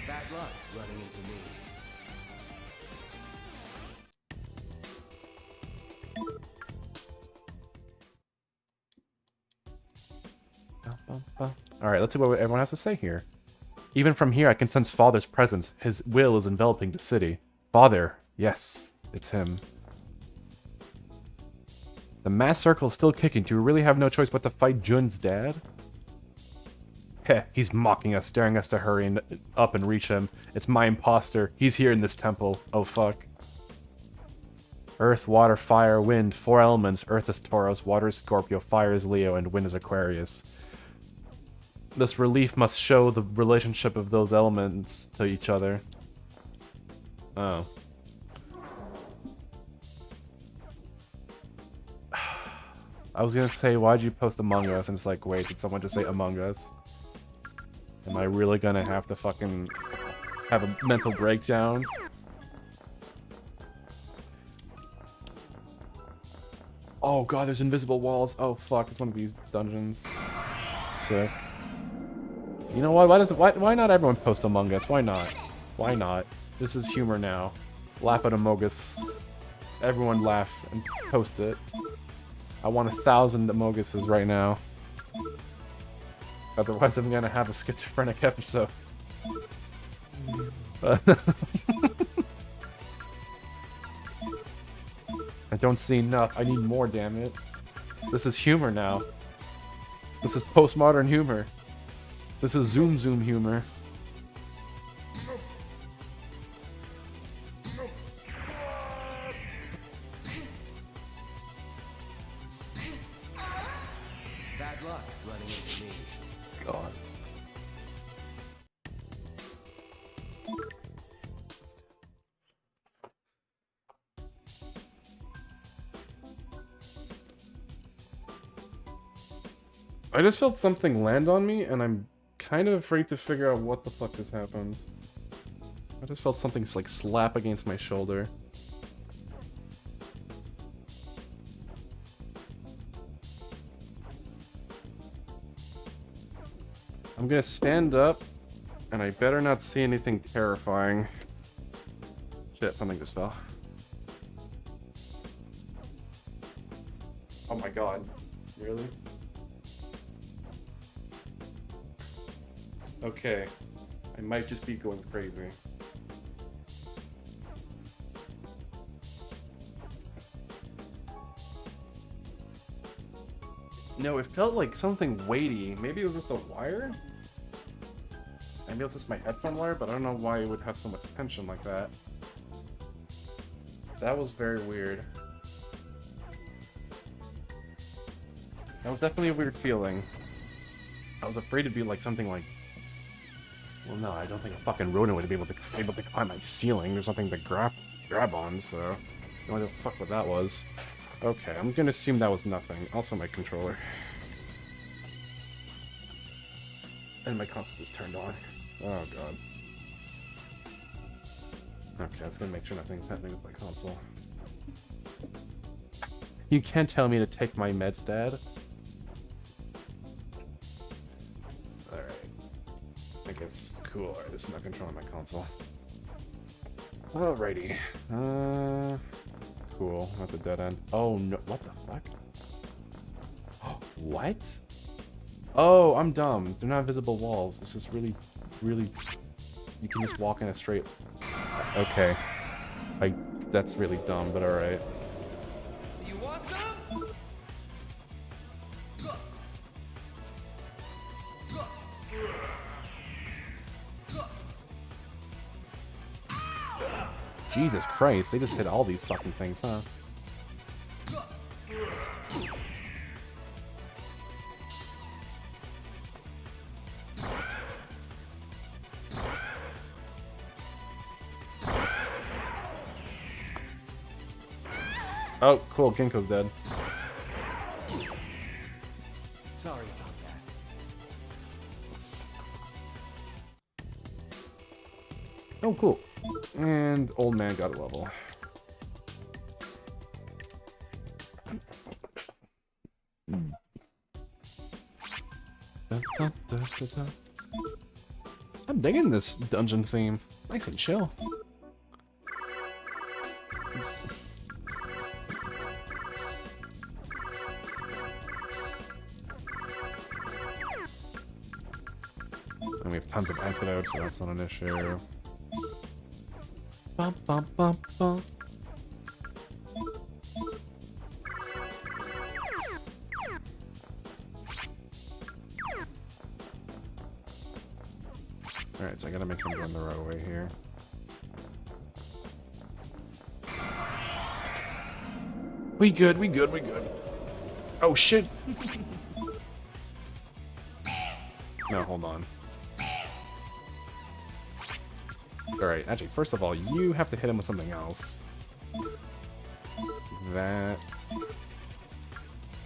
Bad luck running into me. Alright, let's see what everyone has to say here. Even from here, I can sense Father's presence. His will is enveloping the city. Father. Yes, it's him. The mass circle is still kicking. Do we really have no choice but to fight Jun's dad? Heh, he's mocking us, daring us to hurry up and reach him. It's my imposter. He's here in this temple. Oh, fuck. Earth, water, fire, wind. 4 elements. Earth is Taurus, water is Scorpio, fire is Leo, and wind is Aquarius. This relief must show the relationship of those elements to each other. Oh. I was gonna say, why'd you post Among Us? And it's like, wait, did someone just say Among Us? Am I really gonna have to fucking have a mental breakdown? Oh god, there's invisible walls. Oh fuck, it's one of these dungeons. Sick. You know what? Why not everyone post Among Us? Why not? Why not? This is humor now. Laugh at Among Us. Everyone laugh and post it. I want 1,000 Among Us's right now. Otherwise I'm gonna have a schizophrenic episode. I don't see enough. I need more, damn it. This is humor now. This is postmodern humor. This is Zoom humor. Bad luck running into me. God. I just felt something land on me, and I'm kind of afraid to figure out what the fuck just happened. I just felt something like slap against my shoulder. I'm gonna stand up, and I better not see anything terrifying. Shit, something just fell. Oh my god. Really? Okay. I might just be going crazy. No, it felt like something weighty. Maybe it was just a wire? Maybe it was just my headphone wire, but I don't know why it would have so much tension like that. That was very weird. That was definitely a weird feeling. I was afraid it'd be like something like... Well, no, I don't think a fucking rodent would be able to climb my ceiling. There's nothing to grab on, so... I don't know what the fuck what that was. Okay, I'm gonna assume that was nothing. Also my controller. And my console just turned on. Oh god. Okay, let's gonna make sure nothing's happening with my console. You can't tell me to take my meds, Dad. Alright. I guess cool. Alright, this is not controlling my console. Alrighty. Cool. At the dead end. Oh no. What the fuck? What? Oh, I'm dumb. They're not visible walls. This is really... You can just walk in a straight... Okay. That's really dumb, but alright. You want some? Jesus Christ, they just hit all these fucking things, huh? Oh, cool, Ginkgo's dead. Sorry about that. Oh, cool. And old man got a level. I'm digging this dungeon theme. Nice and chill. we have tons of antidotes, so that's not an issue. Bum, bum, bum, bum. Alright, so I gotta make him run the right way here. We good, we good, we good. Oh shit! No, hold on. Alright, actually, first of all, you have to hit him with something else. That...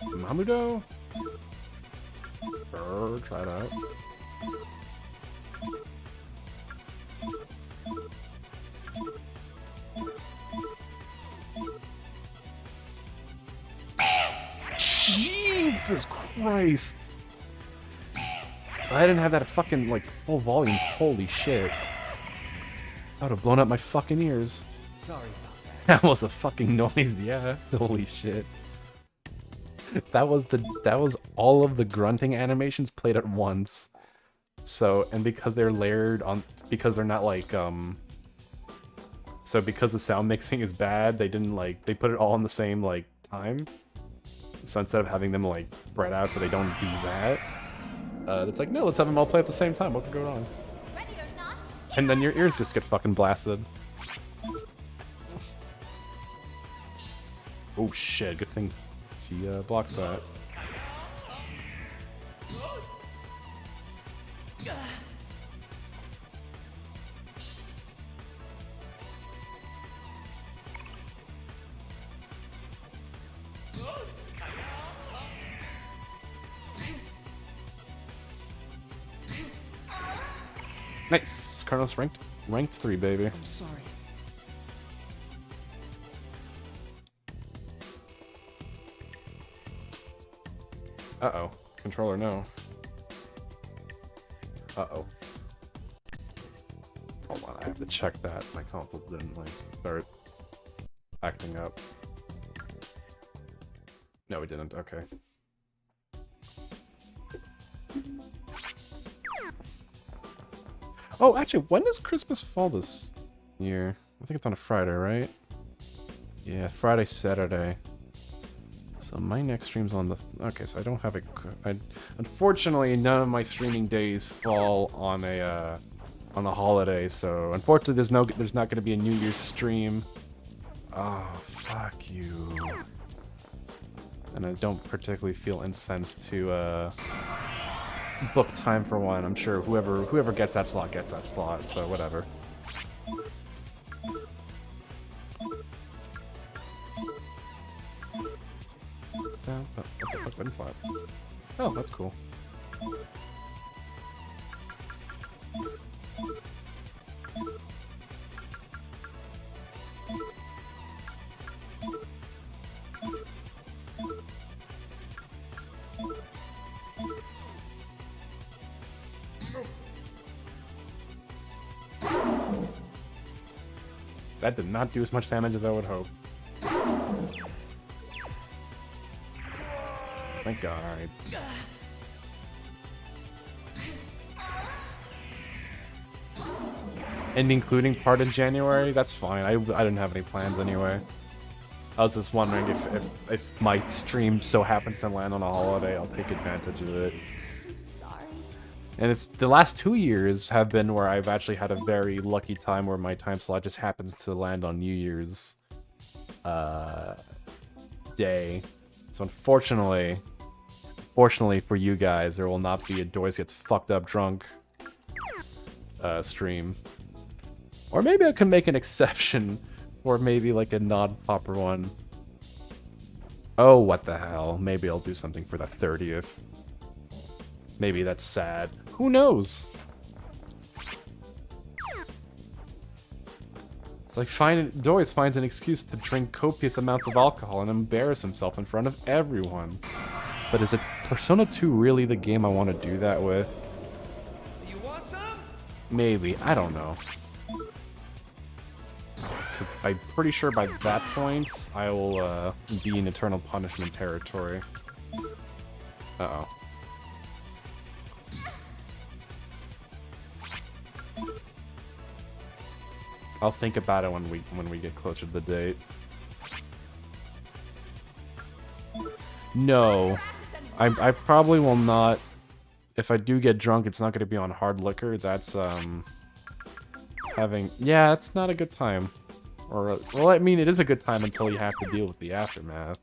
Mamudo? Sure, try that. Jesus Christ! I didn't have that at fucking, like, full volume. Holy shit. That would have blown up my fucking ears. Sorry about that. That was a fucking noise, yeah. Holy shit. That was all of the grunting animations played at once. So, and because they're layered on, because they're not like, so because the sound mixing is bad, they didn't like, they put it all in the same, like, time. So instead of having them, like, spread out so they don't do that, it's like, no, let's have them all play at the same time. What could go wrong? Ready or not? And then your ears just get fucking blasted. Oh shit, good thing she blocks that. Nice! Carlos ranked 3, baby. I'm sorry. Uh-oh. Controller, no. Uh-oh. Hold on, I have to check that. My console didn't, like, start acting up. No, it didn't. Okay. Oh, actually, when does Christmas fall this year? I think it's on a Friday, right? Yeah, Friday, Saturday. So my next stream's on the... Okay, so I don't have a... unfortunately, none of my streaming days fall on a holiday, so unfortunately there's not going to be a New Year's stream. Oh, fuck you. And I don't particularly feel incensed to book time for one. I'm sure whoever gets that slot, so whatever. What the fuck, button flap? Oh, that's cool. That did not do as much damage as I would hope. Thank God, alright. And including part in January? That's fine. I didn't have any plans anyway. I was just wondering if my stream so happens to land on a holiday, I'll take advantage of it. Sorry. And it's the last 2 years have been where I've actually had a very lucky time where my time slot just happens to land on New Year's day. So unfortunately for you guys, there will not be a Doyes gets fucked up drunk stream. Or maybe I can make an exception for maybe like a non-popper one. Oh, what the hell. Maybe I'll do something for the 30th. Maybe that's sad. Who knows? It's like Doyes finds an excuse to drink copious amounts of alcohol and embarrass himself in front of everyone. But is it Persona 2 really the game I want to do that with? You want some? Maybe. I don't know. Because I'm pretty sure by that point, I will be in Eternal Punishment territory. Uh-oh. I'll think about it when we get closer to the date. No, I probably will not. If I do get drunk, it's not going to be on hard liquor. That's having, yeah, it's not a good time. Or, well, I mean, it is a good time until you have to deal with the aftermath.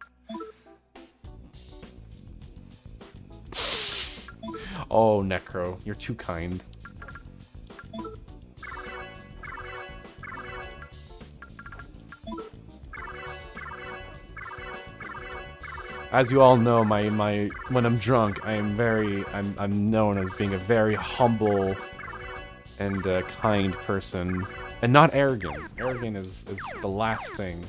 Oh, Necro, you're too kind. As you all know, when I'm drunk, I'm known as being a very humble and kind person, and not arrogant. Arrogant is the last thing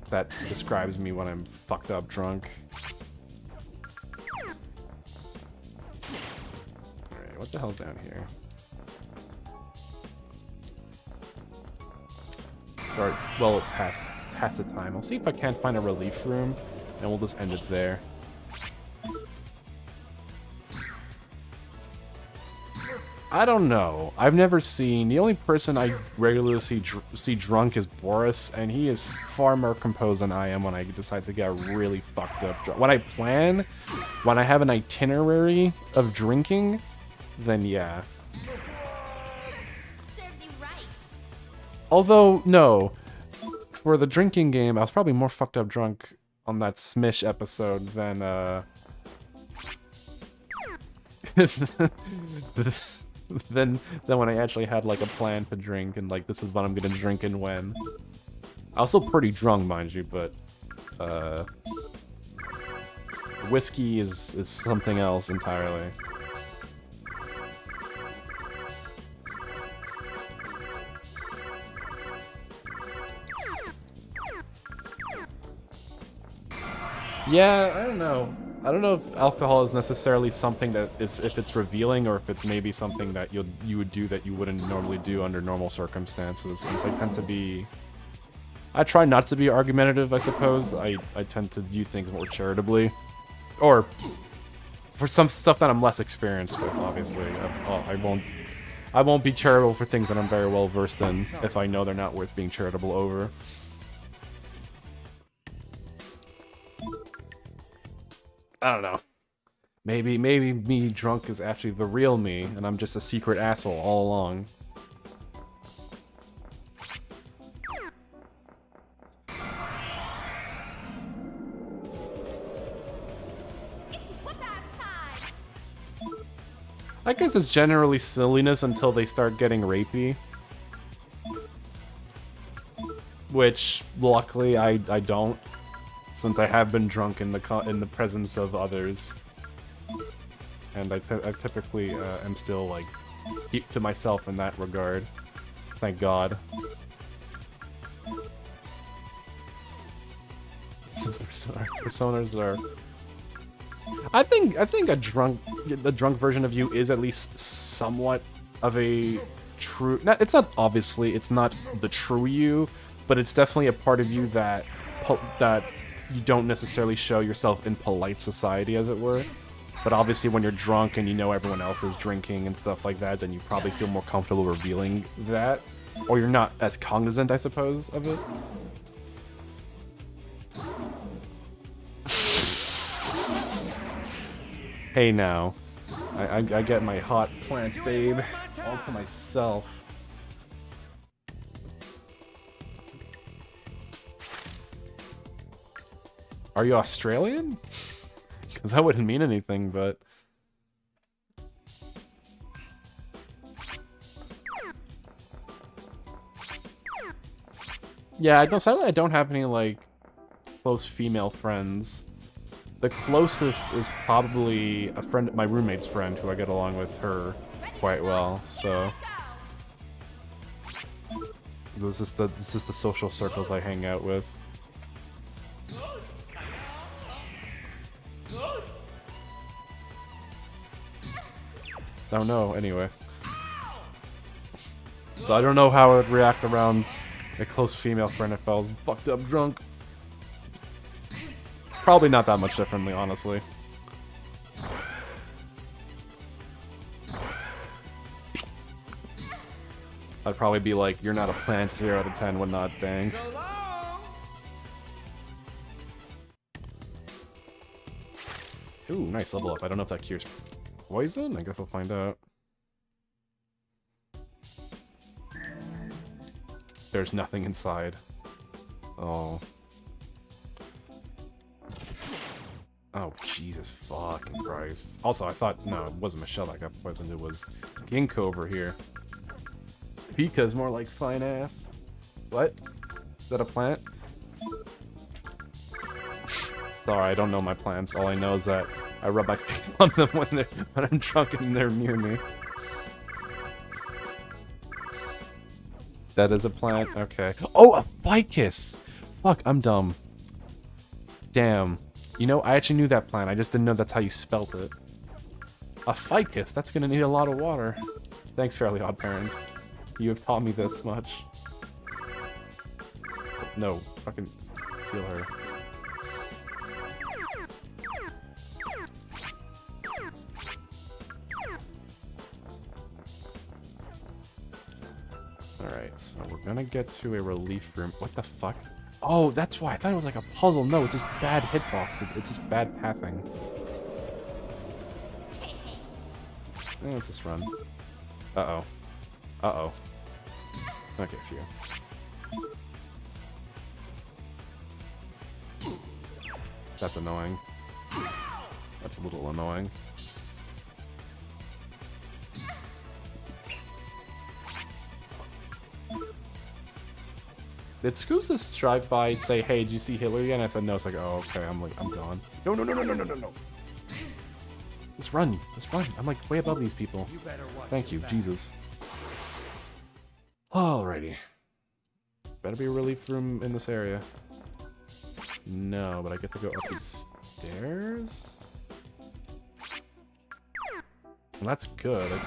that describes me when I'm fucked up drunk. Alright, what the hell's down here? Sorry, well, past the time. I'll see if I can't find a relief room, and we'll just end it there. I don't know. I've never seen... The only person I regularly see drunk is Boris, and he is far more composed than I am when I decide to get really fucked up drunk. When I plan, when I have an itinerary of drinking, then yeah. Serves you right. Although, no. For the drinking game, I was probably more fucked up drunk on that Smish episode than, than when I actually had, like, a plan to drink, and, like, this is what I'm gonna drink and when. I was still pretty drunk, mind you, but, whiskey is something else entirely. Yeah, I don't know. I don't know if alcohol is necessarily something that is, if it's revealing, or if it's maybe something that you would do that you wouldn't normally do under normal circumstances. Since I tend to be, I try not to be argumentative, I suppose. I tend to view things more charitably, or for some stuff that I'm less experienced with. Obviously, I won't be charitable for things that I'm very well versed in if I know they're not worth being charitable over. I don't know. Maybe me drunk is actually the real me, and I'm just a secret asshole all along. I guess it's generally silliness until they start getting rapey. Which, luckily, I don't. Since I have been drunk in the presence of others, and I typically am still like keep to myself in that regard. Thank God. Personas are. I think the drunk version of you is at least somewhat of a true. It's not obviously it's not the true you, but it's definitely a part of you that you don't necessarily show yourself in polite society, as it were. But obviously when you're drunk and you know everyone else is drinking and stuff like that, then you probably feel more comfortable revealing that. Or you're not as cognizant, I suppose, of it. Hey now. I get my hot plant babe all to myself. Are you Australian? Because that wouldn't mean anything, but... Yeah, sadly I don't have any, like, close female friends. The closest is probably a friend, my roommate's friend, who I get along with her quite well, so... This is the social circles I hang out with. I don't know, anyway. So I don't know how I would react around a close female friend if I was fucked up drunk. Probably not that much differently, honestly. I'd probably be like, you're not a plant, 0 out of 10, would not bang. So long! Ooh, nice level up. I don't know if that cures poison? I guess we'll find out. There's nothing inside. Oh. Oh, Jesus fucking Christ. Also, I thought, no, it wasn't Michelle that got poisoned, it was Ginkgo over here. Pika's more like fine ass. What? Is that a plant? Sorry, I don't know my plants. All I know is that I rub my face on them when I'm drunk and they're near me. That is a plant? Okay. Oh, a ficus! Fuck, I'm dumb. Damn. You know, I actually knew that plant. I just didn't know that's how you spelt it. A ficus? That's gonna need a lot of water. Thanks, Fairly Odd Parents. You have taught me this much. No, fucking steal her. Alright, so we're gonna get to a relief room. What the fuck? Oh, that's why. I thought it was like a puzzle. No, it's just bad hitbox. It's just bad pathing. Let's just run. Uh-oh. Uh-oh. Okay, phew. That's annoying. That's a little annoying. Did Scoos just drive by and say, hey, did you see Hillary again? I said no. It's like, oh, okay. I'm like, I'm gone. No, no, no, no, no, no, no, no. Just run. Just run. I'm like way above these people. Thank you, Jesus. Alrighty. Better be a relief room in this area. No, but I get to go up these stairs? Well, that's good.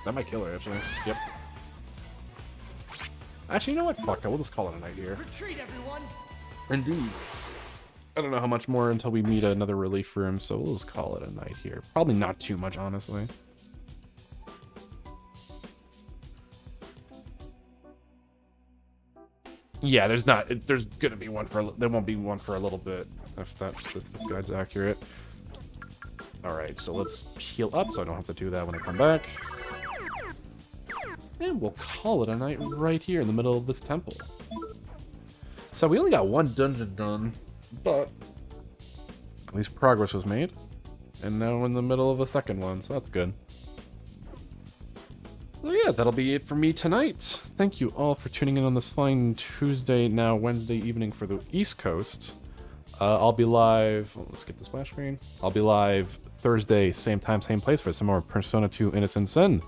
That might kill her, actually. Yep. Actually, you know what? Fuck it. We'll just call it a night here. Retreat, everyone! Indeed. I don't know how much more until we meet another relief room, so we'll just call it a night here. Probably not too much, honestly. Yeah, there's gonna be one for, there won't be one for a little bit, if this guide's accurate. Alright, so let's heal up so I don't have to do that when I come back. And we'll call it a night right here in the middle of this temple. So we only got one dungeon done, but at least progress was made. And now we're in the middle of a second one, so that's good. So yeah, that'll be it for me tonight. Thank you all for tuning in on this fine Tuesday, now Wednesday evening for the East Coast. I'll be live, let's skip the splash screen. I'll be live Thursday, same time, same place for some more Persona 2 Innocent Sin.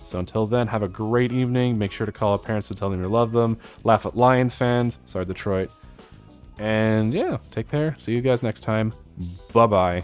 So until then, have a great evening. Make sure to call up parents to tell them you love them. Laugh at Lions fans. Sorry, Detroit. And yeah, take care. See you guys next time. Bye-bye.